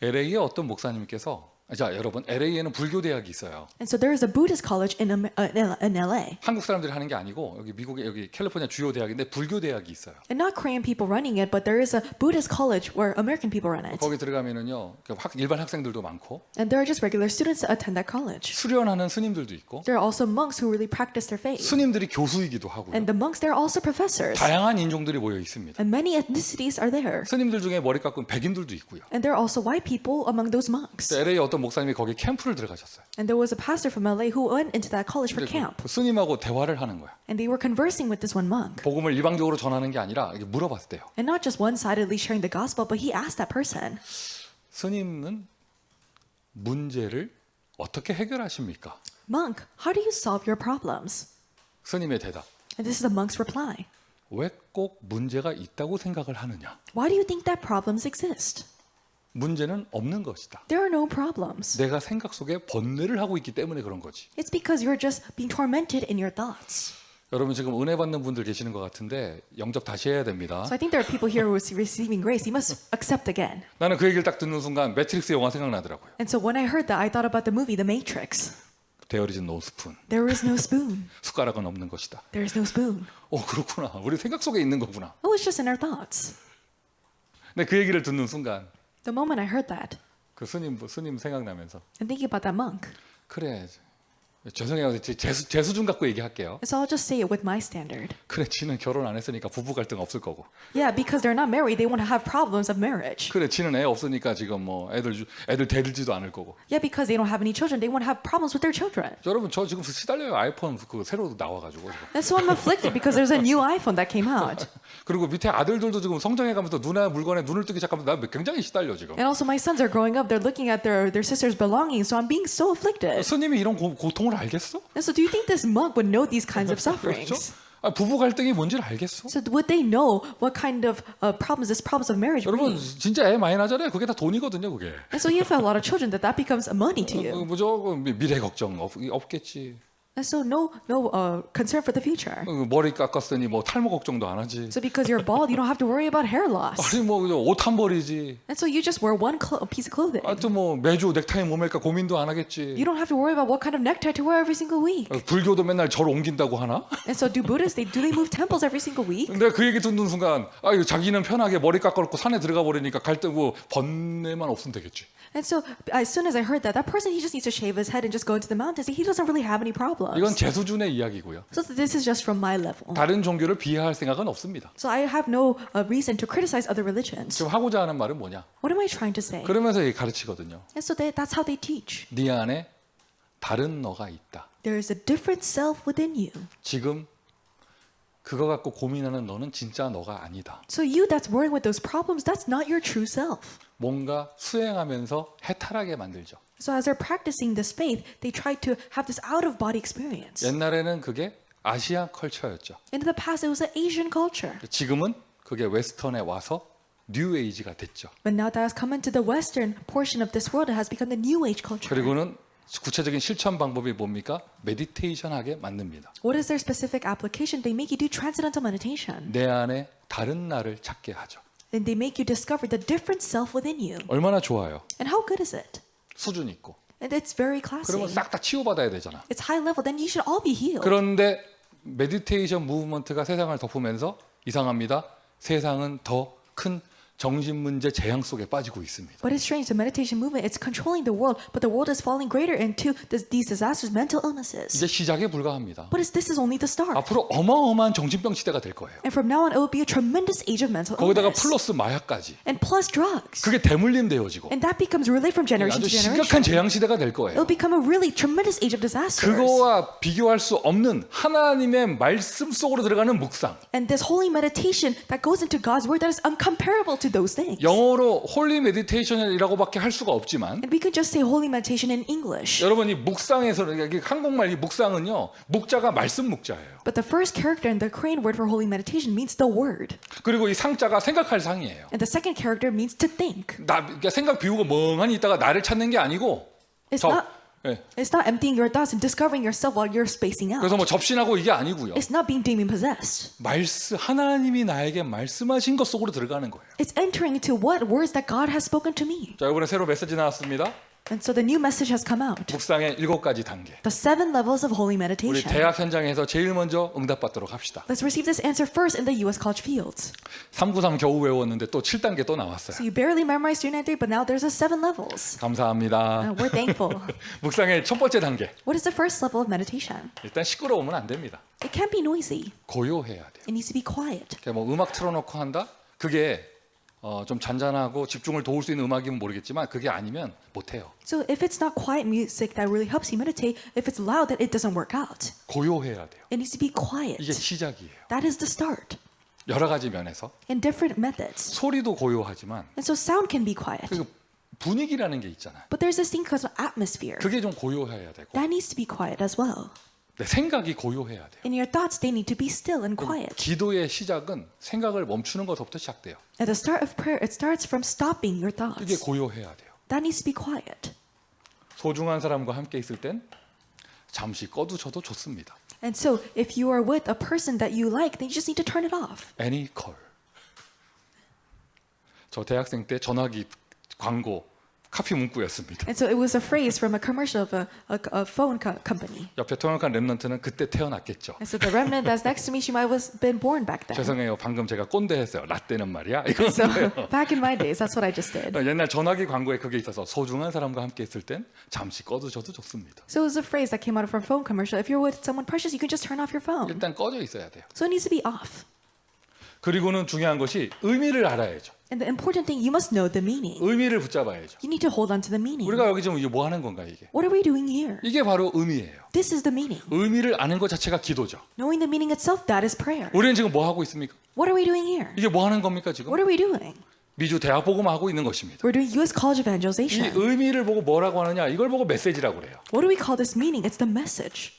LA의 어떤 목사님께서 자 여러분 LA에는 불교 대학이 있어요. And so there is a Buddhist college in LA. 한국 사람들이 하는 게 아니고 여기 미국의 여기 캘리포니아 주요 대학인데 불교 대학이 있어요. And not Korean people running it, but there is a Buddhist college where American people run it. 거기 들어가면은요 일반 학생들도 많고 And there are just regular students that attend that college. 수련하는 스님들도 있고 There are also monks who really practice their faith. 스님들이 교수이기도 하고요. And the monks, they're also professors. 다양한 인종들이 모여 있습니다. And many ethnicities are there. 스님들 중에 머리 깎은 백인들도 있고요. And there are also white people among those monks. LA 어떤 목사님이 거기 캠프를 들어가셨어요. And there was a pastor from LA who went into that college for 근데 camp. 그 스님하고 대화를 하는 거야. And they were conversing with this one monk. 복음을 일방적으로 전하는 게 아니라 이렇게 물어봤대요. And not just one-sidedly sharing the gospel, but he asked that person, 스님은 문제를 어떻게 해결하십니까? Monk, how do you solve your problems? 스님의 대답. And this is the monk's reply. 왜 꼭 문제가 있다고 생각을 하느냐? Why do you think that problems exist? 문제는 없는 것이다. There are no problems. 내가 생각 속에 번뇌를 하고 있기 때문에 그런 거지. It's because you're just being tormented in your thoughts. 여러분 지금 은혜 받는 분들 계시는 것 같은데 영접 다시 해야 됩니다. So I think there are people here who are receiving grace. You must accept again. 나는 그 얘기를 딱 듣는 순간 매트릭스 영화 생각나더라고요. And so when I heard that, I thought about the movie The Matrix. There is no spoon. There is no spoon. 숟가락은 없는 것이다. There is no spoon. 그렇구나. 우리 생각 속에 있는 거구나. Oh, it's just in our thoughts. 근데 그 얘기를 듣는 순간 The moment I heard that, 그 스님 생각나면서 and thinking about that monk, 그래 죄송해요. 제 수준 갖고 얘기할게요. So I'll just say it with my standard. 그래, 지는 결혼 안 했으니까 부부 갈등 없을 거고. Yeah, because they're not married, they won't have problems of marriage. 그래, 지는 애 없으니까 지금 뭐 애들 대들지도 않을 거고. Yeah, because they don't have any children, they won't have problems with their children. 여러분, 저 지금 시달려요. 아이폰 그 새로 나와가지고 지금. And so I'm afflicted because there's a new iPhone that came out. 그리고 밑에 아들들도 지금 성장해가면서 누나 물건에 눈을 뜨기 시작하면서 나 굉장히 시달려 지금. And also my sons are growing up, they're looking at their sister's belongings, so I'm being so afflicted. 스님이 이런 고통을 알겠어? And so do you think this monk would know these kinds of 그렇죠? sufferings? 부부 갈등이 뭔지를 알겠어? So would they know what kind of problems this problems of marriage 여러분, bring? 진짜 애 많이 나잖아요. 그게 다 돈이거든요, 그게. And so you have a lot of children that becomes money to you. 뭐죠? 미래 걱정 없겠지. And so no concern for the future. 머리 깎았으니 뭐 탈모 걱정도 안 하지. So because you're bald, you don't have to worry about hair loss. 아니 뭐 옷 한 벌이지. And so you just wear one piece of clothing. 하여튼 뭐 매주 넥타이 뭐 맬까 고민도 안 하겠지. You don't have to worry about what kind of necktie to wear every single week. 불교도 맨날 절 옮긴다고 하나? And so do Buddhists, do they move temples every single week? 근데 그 얘기 듣는 순간 이거 자기는 편하게 머리 깎아놓고 산에 들어가 버리니까 갈등 뭐 번뇌만 없으면 되겠지. And so as soon as I heard that, that person, he just needs to shave his head and just go into the mountains. He doesn't really have any problems. 이건 제 수준의 이야기고요. So this is just from my level. 다른 종교를 비하할 생각은 없습니다. So I have no reason to criticize other religions. 지금 하고자 하는 말은 뭐냐? What am I trying to say? 그러면서 가르치거든요. And so that's how they teach. 네 안에 다른 너가 있다. There is a different self within you. 지금 그거 갖고 고민하는 너는 진짜 너가 아니다. So you that's worrying with those problems, that's not your true self. 뭔가 수행하면서 해탈하게 만들죠. So as they're practicing this faith, they try to have this out-of-body experience. 옛날에는 그게 아시아 컬처였죠. In the past, it was an Asian culture. 지금은 그게 웨스턴에 와서 뉴 에이지가 됐죠. But now that has come into the Western portion of this world, it has become the New Age culture. 그리고는 구체적인 실천 방법이 뭡니까? 메디테이션 하게 만듭니다. What is their specific application? They make you do transcendental meditation. 내 안에 다른 나를 찾게 하죠. And they make you discover the different self within you. 얼마나 좋아요. And how good is it? 수준 있고. And it's very classy. 그러면 싹 다 치유받아야 되잖아. It's high level, then you should all be healed. 그런데 메디테이션 무브먼트가 세상을 덮으면서 이상합니다. 세상은 더 큰 정신 문제 재앙 속에 빠지고 있습니다. But it's strange, the meditation movement, it's controlling the world, but the world is falling greater into these disasters, mental illnesses. 이제 시작에 불과합니다. But this is only the start. 앞으로 어마어마한 정신병 시대가 될 거예요. And from now on, it will be a tremendous age of mental 거기다가 illness. 플러스 마약까지. And plus drugs. 그게 대물림되어지고 And that becomes relayed from generation 아주 to generation. 심각한 재앙 시대가 될 거예요. It'll become a really tremendous age of disasters. 그거와 비교할 수 없는 하나님의 말씀 속으로 들어가는 묵상. And this holy meditation that goes into God's word that is uncomparable to those things. 영어로 홀리 메디테이션이라고밖에 할 수가 없지만 And we could just say holy meditation in English. 여러분 이 묵상에서는 한국말 이 묵상은요 묵자가 말씀 묵자예요. But the first character in the Korean word for holy meditation means the word. 그리고 이 상자가 생각할 상이에요. And the second character means to think. 그러니까 생각 비우고 멍하니 있다가 나를 찾는 게 아니고 It's 저- not 예. It's not emptying your thoughts and discovering yourself while you're spacing out. 그래서 뭐 접신하고 이게 아니고요. It's not being demon possessed. 하나님이 나에게 말씀하신 것 속으로 들어가는 거예요. It's entering into what words that God has spoken to me. 자, 이번에 새로 메시지 나왔습니다. And so the new message has come out. 묵상의 7가지 단계. The 7 levels of holy 우리 meditation. 대학 현장에서 제일 먼저 응답받도록 합시다. Let's receive this answer first in the U.S. college fields. 393 겨우 외웠는데 또 7단계 또 나왔어요. So you barely memorized 393, but now there's a 7 levels. 감사합니다. We're thankful. 묵상의 첫 번째 단계. What is the first level of meditation? 일단 시끄러우면 안 됩니다. It can't be noisy. 고요해야 돼요. It needs to be quiet. 그러니까 뭐 음악 틀어놓고 한다? 그게 좀 잔잔하고 집중을 도울 수 있는 음악이면 모르겠지만 그게 아니면 못해요. So if it's not quiet music that really helps you meditate, if it's loud, then it doesn't work out. 고요해야 돼요. It needs to be quiet. 이게 시작이에요. That is the start. 여러 가지 면에서 In different methods. 소리도 고요하지만 And so sound can be quiet. 그 분위기라는 게 있잖아요. But there's this thing called atmosphere. 그게 좀 고요해야 되고 That needs to be quiet as well. 내 생각이 고요해야 돼요. And your thoughts, they need to be still and quiet. 기도의 시작은 생각을 멈추는 것부터 시작돼요. At the start of prayer, it starts from stopping your 이게 thoughts. 고요해야 돼요. That needs to be quiet. 소중한 사람과 함께 있을 땐 잠시 꺼두셔도 좋습니다. And so if you are with a person that you like, then you just need to turn it off. Any call. 저 대학생 때 전화기 광고 카피 문구였습니다. And so it was a phrase from a commercial of a phone company. 옆에 통역한 랩런트는 그때 태어났겠죠. And so the remnant that's next to me, she might have been born back then. 죄송해요. 방금 제가 꼰대했어요. 라떼는 말이야. So 이건데요. back in my days, that's what I just did. 옛날 전화기 광고에 그게 있어서 소중한 사람과 함께 있을 땐 잠시 꺼두셔도 좋습니다. So it was a phrase that came out from a phone commercial. If you're with someone precious, you can just turn off your phone. 일단 꺼져 있어야 돼요. So it needs to be off. 그리고는 중요한 것이 의미를 알아야죠. And the important thing, you must know the meaning. 의미를 붙잡아야죠. You need to hold on to the meaning. 우리가 여기 지금 이게 뭐 하는 건가 이게? What are we doing here? 이게 바로 의미예요. This is the meaning. 의미를 아는 것 자체가 기도죠. Knowing the meaning itself, that is prayer. 우리는 지금 뭐 하고 있습니까? What are we doing here? 이게 뭐 하는 겁니까 지금? What are we doing? 미주 대학 복음 하고 있는 것입니다. We're doing U.S. College 이 Evangelization. 의미를 보고 뭐라고 하느냐? 이걸 보고 메시지라고 그래요. What do we call this meaning? It's the message.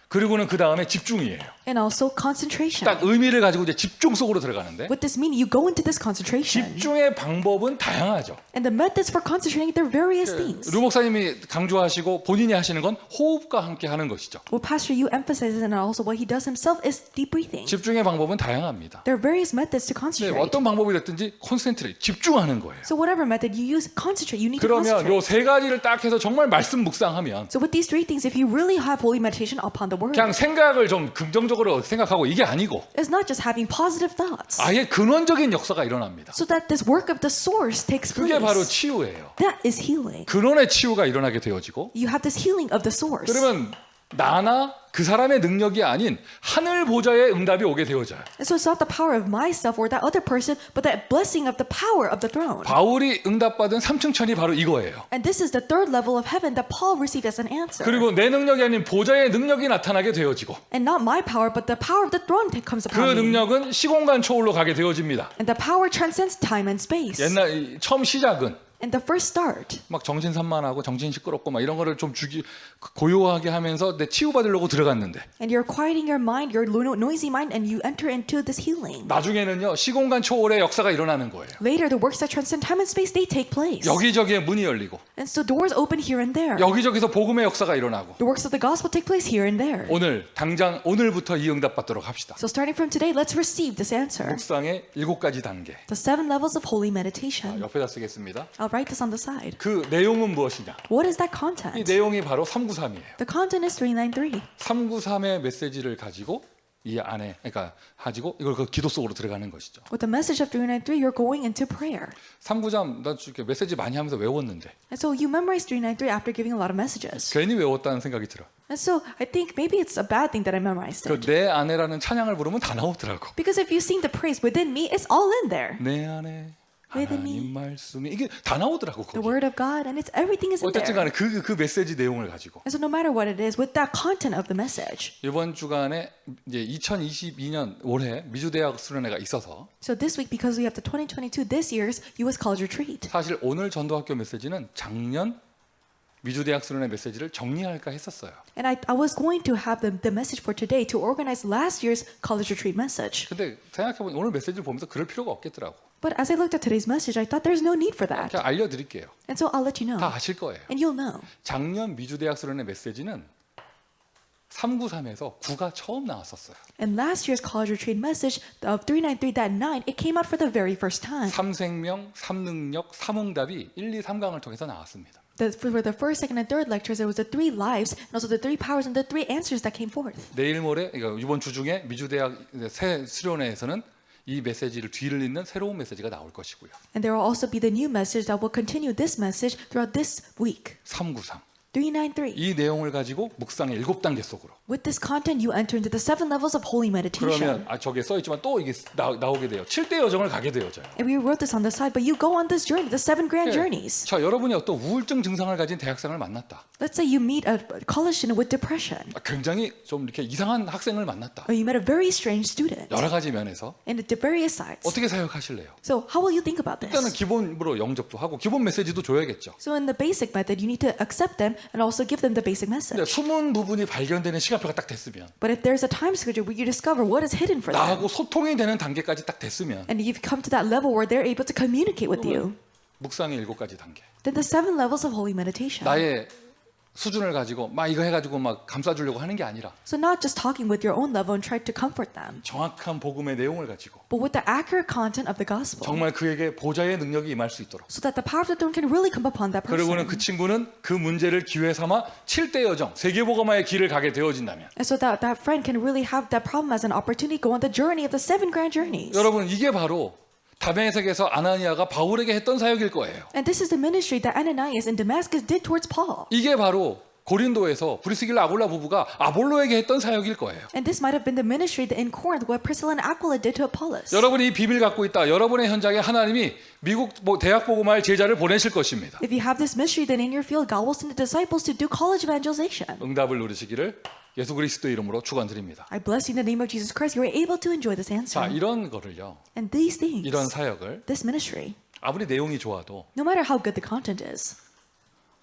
그리고는 그 다음에 집중이에요. And also concentration. 딱 의미를 가지고 이제 집중 속으로 들어가는데 With this meaning, you go into this concentration. 집중의 방법은 다양하죠. And the methods for concentrating, there are various things. 루 목사님이 강조하시고 본인이 하시는 건 호흡과 함께 하는 것이죠. What Pastor Yu emphasizes and also what he does himself is deep breathing. 집중의 방법은 다양합니다. There are various methods to 네, concentrate. 어떤 방법이 됐든지 콘센트레이트, 집중하는 거예요. So whatever method you use, concentrate. You need to 그러면 concentrate. 요 세 가지를 딱 해서 정말 말씀 묵상하면 So with these three things, if you really have holy meditation upon the word, 그냥 생각을 좀 긍정적으로 생각하고 이게 아니고 it's not just having positive thoughts. 아예 근원적인 역사가 일어납니다. So that this work of the source takes 그게 바로 place. 치유예요. That is healing. 근원의 치유가 일어나게 되어지고 You have this healing of the source. 그러면 나나 그 사람의 능력이 아닌 하늘 보좌의 응답이 오게 되어져요. And so it's not the power of myself or that other person, but the blessing of the power of the throne. 바울이 응답받은 3층 천이 바로 이거예요. And this is the third level of heaven that Paul received as an answer. 그리고 내 능력이 아닌 보좌의 능력이 나타나게 되어지고 And not my power, but the power of the throne comes 그 upon me. 능력은 시공간 초월로 가게 되어집니다. And the power transcends time and space. 옛날 처음 시작은 And the first start, 막 정신산만하고 정신 시끄럽고 막 이런 거를 좀 고요하게 하면서 내 치유받으려고 들어갔는데 and you're quieting your mind, your noisy mind, and you enter into this healing. 나중에는요 시공간 초월의 역사가 일어나는 거예요. Later, the works that transcend time and space, they take place. 여기저기에 문이 열리고 And so doors open here and there. 여기저기서 복음의 역사가 일어나고 The works of the gospel take place here and there. 오늘 당장 오늘부터 이 응답 받도록 합시다. So starting from today, let's receive this answer. 묵상의 7가지 단계. The 7 levels of holy meditation. 옆에다 쓰겠습니다. I'll write this on the side. 그 내용은 무엇이냐? What is that 이 content? 내용이 바로 393이에요. The content is 393. 393의 메시지를 가지고 이 안에 그러니까 가지고 이걸 그 기도 속으로 들어가는 것이죠. With the message of 393, you're going into prayer. 393 나 이렇게 메시지 많이 하면서 외웠는데 And so you memorize 393 after giving a lot of messages. 괜히 외웠다는 생각이 들어. And so I think maybe it's a bad thing that I memorized 그 it. 내 안에라는 찬양을 부르면 다 나오더라고. Because if you sing the praise within me, it's all in there. 내 안에 Within 하나님 me. 말씀이 이게 다 나오더라고. The 거기. word of God, and it's everything is in 어쨌든 there. 간에 그 메시지 내용을 가지고 And so no matter what it is, with that content of the message. 이번 주간에 이제 2022년 올해 미주대학 수련회가 있어서 So this week, because we have the 2022 this year's U.S. College Retreat. 사실 오늘 전도학교 메시지는 작년 미주대학 수련회 메시지를 정리할까 했었어요. And I was going to have the message for today to organize last year's college retreat message. 근데 생각해보니 오늘 메시지를 보면서 그럴 필요가 없겠더라고. But as I looked at today's message, I thought there's no need for that. 그냥 알려드릴게요. And so I'll let you know. 다 아실 거예요. And you'll know. 작년 미주대학 수련회 메시지는 393에서 9가 처음 나왔었어요. And last year's college retreat message of 393, that 9, it came out for the very first time. 3생명, 3능력, 3응답이 1, 2, 3강을 통해서 나왔습니다. For the first, second, and third lectures, there was the 3 lives, and also the 3 powers, and the 3 answers that came forth. 내일 모레 그러니까 이번 주 중에 미주대학 새 수련회에서는 이 메시지를 뒤를 잇는 새로운 메시지가 나올 것이고요. And there will also be the new message that will continue this message throughout this week. 393. 393. 이 내용을 가지고 묵상의 7단계 속으로. With this content, you enter into the 7 levels of holy meditation. 그러면 저기에 써 있지만 또 이게 나오게 돼요. 7대 여정을 가게 되어져요. And we wrote this on the side, but you go on this journey, the 7 grand journeys. 자, 여러분이 어떤 우울증 증상을 가진 대학생을 만났다. Let's say you meet a college student with depression, 굉장히 좀 이렇게 이상한 학생을 만났다. or you met a very strange student, 여러 가지 면에서 and at the various sides. 어떻게 사역하실래요? So how will you think about 일단은 this? 기본으로 영접도 하고 기본 메시지도 줘야겠죠. So in the basic method, you need to accept them and also give them the basic 근데 message. 숨은 부분이 발견되는 시간표가 딱 됐으면 But if there's a time schedule where you discover what is hidden for them, 나하고 소통이 되는 단계까지 딱 됐으면 and you've come to that level where they're able to communicate with you, 묵상의 7가지 단계. then the 7 levels of holy meditation. 나의 수준을 가지고 막 이거 해가지고 막 감싸주려고 하는 게 아니라 So not just talking with your own level and try to comfort them, 정확한 복음의 내용을 가지고 but with the accurate content of the gospel, 정말 그에게 보좌의 능력이 임할 수 있도록. so that the power of the throne can really come upon that 그리고는 person. 그 친구는 그 문제를 기회 삼아 7대 여정 세계복음화의 길을 가게 되어진다면 And so that that friend can really have that problem as an opportunity to go on the journey of the 7 grand journeys. 여러분 이게 바로 다메섹에서 아나니아가 바울에게 했던 사역일 거예요. And this is the ministry that Ananias in Damascus did towards Paul. 이게 바로 고린도에서 브리스길라 아굴라 부부가 아볼로에게 했던 사역일 거예요. And this might have been the ministry that in Corinth what Priscilla and Aquila did to Apollos. 여러분이 이 비밀 갖고 있다. 여러분의 현장에 하나님이 미국 대학 복음화할 제자를 보내실 것입니다. If you have this ministry, then in your field, God will send the disciples to do college evangelization. 응답을 누리시기를 예수 그리스도 이름으로 축원드립니다. I bless you in the name of Jesus Christ. You are able to enjoy this answer. 자, 이런 거를요. And these things, 이런 사역을 this ministry, 아무리 내용이 좋아도 no matter how good the content is,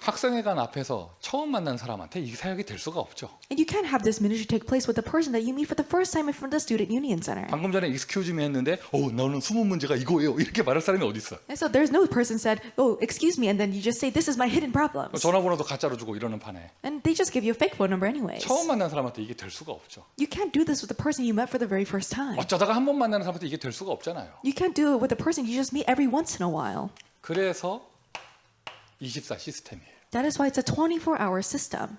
학생회관 앞에서 처음 만난 사람한테 이 사역이 될 수가 없죠. and you can't have this ministry take place with the person that you meet for the first time in front of the student union center. 방금 전에 excuse me 했는데 너는 수문 문제가 이거예요. 이렇게 말할 사람이 어디 있어? And so there's no person said, "Oh, excuse me," and then you just say, "This is my hidden problems," 전화번호도 가짜로 주고 이러는 판에 and they just give you a fake phone number anyways. 처음 만난 사람한테 이게 될 수가 없죠. You can't do this with the person you met for the very first time. 어쩌다가 한 번 만나는 사람한테 이게 될 수가 없잖아요. You can't do it with the person you just meet every once in a while. 그래서 24 시스템이에요. That is why it's a 24-hour system,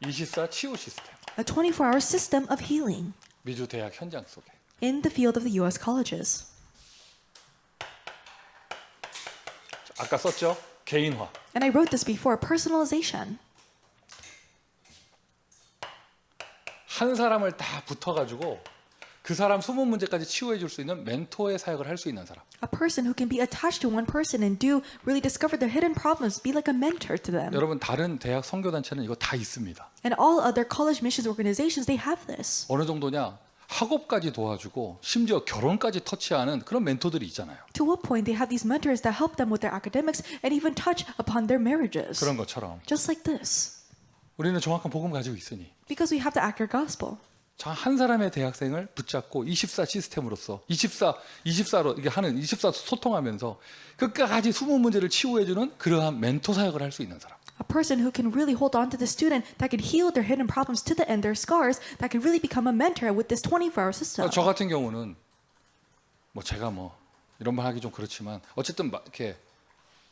24 치유 시스템. a 24-hour system of healing 미주 대학 현장 속에. in the field of the U.S. colleges. 아까 썼죠? 개인화. And I wrote this before, personalization. 한 사람을 다 붙어가지고 그 사람 수문 문제까지 치유해 줄 수 있는 멘토의 사역을 할 수 있는 사람. A person who can be attached to one person and do really discover their hidden problems, be like a mentor to them. 여러분 다른 대학 선교단체는 이거 다 있습니다. And all other college missions organizations, they have this. 어느 정도냐? 학업까지 도와주고 심지어 결혼까지 터치하는 그런 멘토들이 있잖아요. To what point they have these mentors that help them with their academics and even touch upon their marriages. 그런 것처럼 Just like this. 우리는 정확한 복음 가지고 있으니 Because we have the accurate gospel. 자, 한 사람의 대학생을 붙잡고 24 시스템으로서 24로 이게 하는 24 소통하면서 끝까지 수문 문제를 치유해주는 그러한 멘토 사역을 할 수 있는 사람. A person who can really hold on to the student, that can heal their hidden problems to the end, their scars, that can really become a mentor with this 24-hour system. 저 같은 경우는 제가 이런 말 하기 좀 그렇지만 어쨌든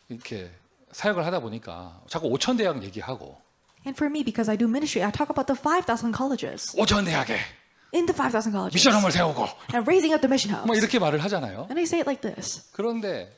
이렇게 사역을 하다 보니까 자꾸 5천 대학 얘기하고 And for me, because I do ministry, I talk about the 5,000 colleges. 5천 대학에 In the 5,000 colleges. 미션홈을 세우고 And raising up the mission house. 이렇게 말을 하잖아요. And I say it like this. 그런데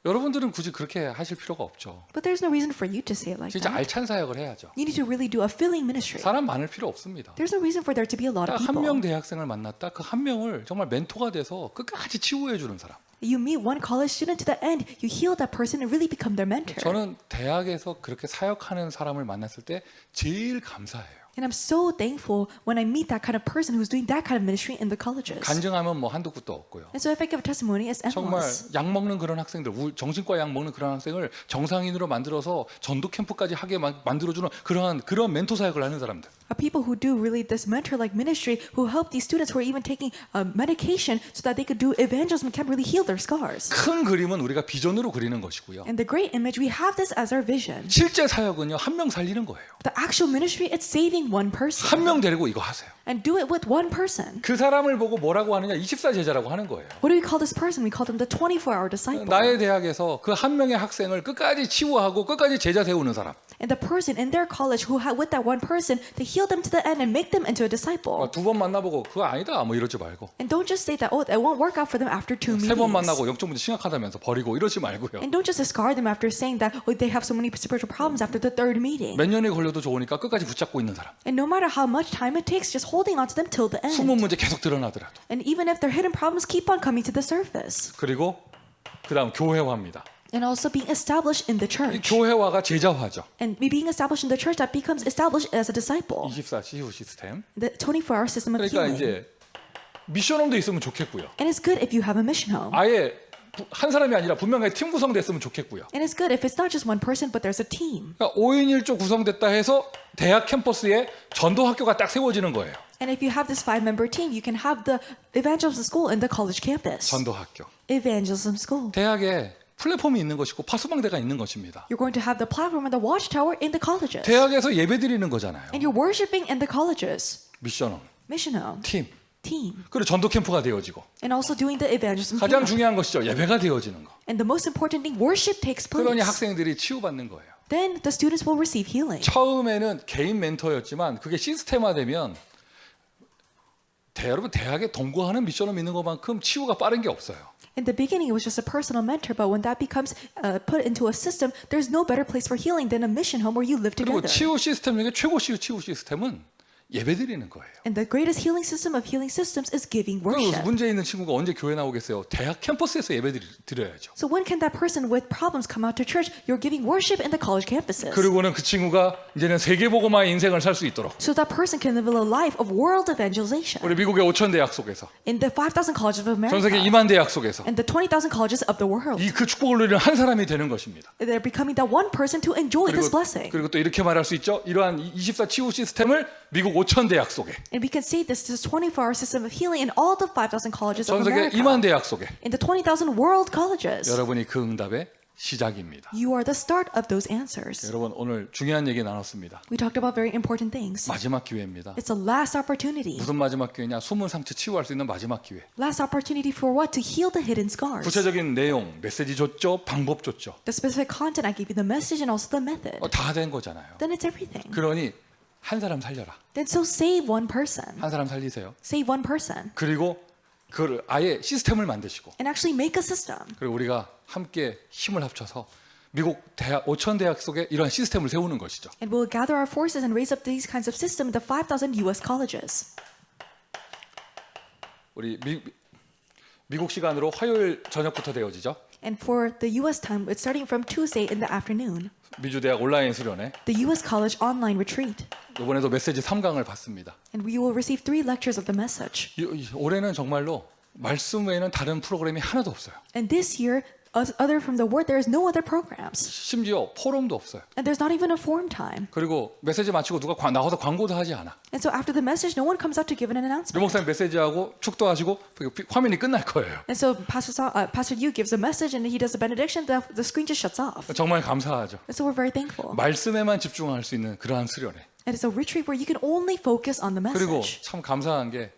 여러분들은 굳이 그렇게 하실 필요가 없죠. But there's no reason for you to say it like 진짜 that. 알찬 사역을 해야죠. You need to really do a filling ministry. 사람 많을 필요 없습니다. There's no reason for there to be a lot 딱 of 한 명 people. 대학생을 만났다. 그 한 명을 정말 멘토가 돼서 끝까지 치유해 주는 사람. You meet one college student to the end, you heal that person and really become their mentor. 저는 대학에서 그렇게 사역하는 사람을 만났을 때 제일 감사해요. And I'm so thankful when I meet that kind of person who's doing that kind of ministry in the colleges. 간증하면 한두 끝도 없고요. And so if I give a testimony, it's 정말 endless. 약 먹는 그런 학생들, 정신과 약 먹는 그런 학생을 정상인으로 만들어서 전도 캠프까지 하게 만들어주는 그런 멘토 사역을 하는 사람들. People who do really this mentor-like ministry, who help these students who are even taking medication so that they could do evangelism, can really heal their scars. 큰 그림은 우리가 비전으로 그리는 것이고요. And the great image, we have this as our vision. 실제 사역은요, 한 명 살리는 거예요. The actual ministry, it's saving one person. 한 명 데리고 이거 하세요. And do it with one person. 그 사람을 보고 뭐라고 하느냐? 24 제자라고 하는 거예요. What do we call this person? We call them the 24-hour disciple. 나의 대학에서 그 한 명의 학생을 끝까지 치유하고 끝까지 제자 세우는 사람. And the person in their college who with that one person, they heal them to the end and make them into a disciple. 두 번 만나보고 그거 아니다 이러지 말고. And don't just say that, oh, it won't work out for them after 2 세 번 meetings. 만나고 영적 문제 심각하다면서 버리고 이러지 말고요. And don't just discard them after saying that, oh, they have so many spiritual problems after the 3rd meeting. 몇 년이 걸려도 좋으니까 끝까지 붙잡고 있는 사람. And no matter how much time it takes, just holding on to them till the 수문 end. 문제 계속 드러나더라도. And even if their hidden problems keep on coming to the surface. 그리고 그다음 교회화입니다. And also being established in the 이 church. 교회화가 제자화죠. And being established in the church, that becomes established as a disciple. 24 치유 시스템. The 24-hour system of 그러니까 healing. 이제 미션홈도 있으면 좋겠고요. And it's good if you have a mission home. 아예 한 사람이 아니라 분명하게 팀 구성됐으면 좋겠고요. And it's good if it's not just one person, but there's a team. 그러니까 5인 1조 구성됐다 해서 대학 캠퍼스에 전도 학교가 딱 세워지는 거예요. And if you have this 5-member team, you can have the evangelism school in the college campus. 전도 학교. Evangelism school. 대학에 플랫폼이 있는 것이고 파수방대가 있는 것입니다. You're going to have the platform and the watchtower in the colleges. 대학에서 예배드리는 거잖아요. And you're worshiping in the colleges. 미션홈, Mission home, 팀, team. 그리고 전도 캠프가 되어지고 And also doing the evangelism. 가장 camp. 중요한 것이죠. 예배가 되어지는 거. And the most important thing, worship takes place. 그러니 학생들이 치유받는 거예요. Then the students will receive healing. 처음에는 개인 멘토였지만 그게 시스템화되면 여러분 대학에 동거하는 미션을 믿는 것만큼 치유가 빠른 게 없어요. In the beginning, it was just a personal mentor, but when that becomes put into a system, there's no better place for healing than a mission home where you live 그리고 together. 치유 시스템 중에 최고 치유 시스템은 예배드리는 거예요. And the greatest healing system of healing systems is giving 그 worship. 문제 있는 친구가 언제 교회 나오겠어요? 대학 캠퍼스에서 예배드려야죠. So when can that person with problems come out to church? You're giving worship in the college campuses. 그리고는 그 친구가 이제는 세계복음화의 인생을 살 수 있도록 So that person can live a life of world evangelization. 우리 미국의 5천 대학 속에서 In the 5,000 colleges of 전 세계 America. 2만 대학 속에서 And the 20,000 colleges of the world. 그 축복을 누리는 한 사람이 되는 것입니다. They're becoming that one person to enjoy this blessing. 그리고 또 이렇게 말할 수 있죠. 이러한 24 치유 시스템을 미국 5천 대학 속에 And we can say this is 24-hour system of healing in all the 5,000 colleges 전 of 세계 America. 2만 대학 속에 In the 20,000 world colleges. 여러분이 그 응답의 시작입니다. You are the start of those answers. 여러분 오늘 중요한 얘기 나눴습니다. We talked about very important things. 마지막 기회입니다. It's a last opportunity. 무슨 마지막 기회냐? 숨은 상처 치유할 수 있는 마지막 기회. Last opportunity for what? To heal the hidden scars. 구체적인 내용, 메시지 줬죠, 방법 줬죠. The specific content, I gave you the message and also the method. 다 된 거잖아요. Then it's everything. 그러니 한 사람 살려라. Then so save one person. 한 사람 살리세요. Save one person. 그리고 그걸 아예 시스템을 만드시고 And actually make a system. 그리고 우리가 함께 힘을 합쳐서 미국 대학 5천 대학 속에 이러한 시스템을 세우는 것이죠. And we'll gather our forces and raise up these kinds of systems in the 5,000 US colleges. 우리 미국 시간으로 화요일 저녁부터 되어지죠. And for the US time, it's starting from Tuesday in the afternoon. 미주 대학 온라인 수련회 The US College Online Retreat. 이번에도 메시지 3강을 받습니다. And we will receive 3 lectures of the message. 올해는 정말로 말씀 외에는 다른 프로그램이 하나도 없어요. And this year, other from the word, there is no other programs. 심지어 포럼도 없어요. And there's not even a forum time. 그리고 메시지 마치고 누가 나와서 광고도 하지 않아. And so after the message, no one comes out to give an 류 announcement. 목사님 메시지하고 축도하시고 화면이 끝날 거예요. And so Pastor Yu gives a message and he does a benediction, the screen just shuts off. 정말 감사하죠. And so we're very thankful. 말씀에만 집중할 수 있는 그러한 수련회. And it's a retreat where you can only focus on the 그리고 message. 참 감사한 게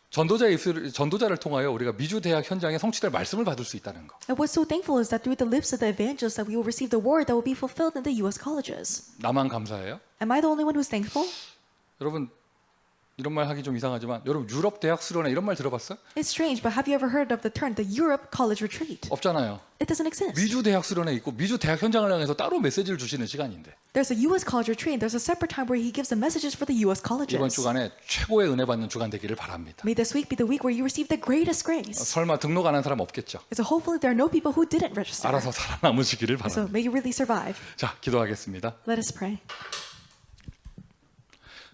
전도자를 통하여 우리가 미주 대학 현장에 성취될 말씀을 받을 수 있다는 거. And what's so thankful is that through the lips of the evangelists that we will receive the word that will be fulfilled in the US colleges. 나만 감사해요? Am I the only one who's thankful? 여러분 이런 말 하기 좀 이상하지만 여러분 유럽 대학 수련회 이런 말 들어봤어요? It's strange, but have you ever heard of the term, the Europe College Retreat? 없잖아요. It doesn't exist. 미주 대학 수련회 있고 미주 대학 현장을 향해서 따로 메시지를 주시는 시간인데 There's a US College Retreat and there's a separate time where he gives the messages for the US 이번 colleges. 주간에 최고의 은혜 받는 주간 되기를 바랍니다. May this week be the week where you receive the greatest grace. 설마 등록 안 한 사람 없겠죠? And so hopefully there are no people who didn't register. 알아서 살아남으시기를 So 바랍니다. may you really survive. 자, 기도하겠습니다. Let us pray.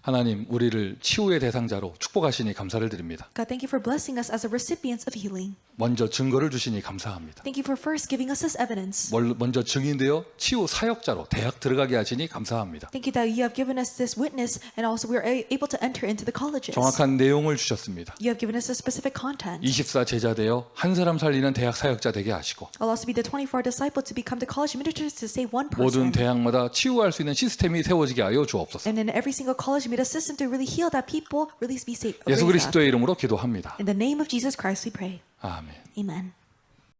하나님, 우리를 치유의 대상자로 축복하시니 감사를 드립니다. God, thank you for blessing us as a recipients of healing. 먼저 증거를 주시니 감사합니다. Thank you for first giving us this evidence. 먼저 증인되어 치유 사역자로 대학 들어가게 하시니 감사합니다. Thank you that you have given us this witness and also we are able to enter into the colleges. 정확한 내용을 주셨습니다. You have given us a specific content. 24 제자 되어 한 사람 살리는 대학 사역자 되게 하시고 I'll also be the 24 disciple to become the college ministers to save one 모든 person. 대학마다 치유할 수 있는 시스템이 세워지게 하여 주옵소서. And in every single college, meet a system to really heal that people really be saved. 예수 raised up. 그리스도의 이름으로 기도합니다. In the name of Jesus Christ, we pray. 아멘. Amen.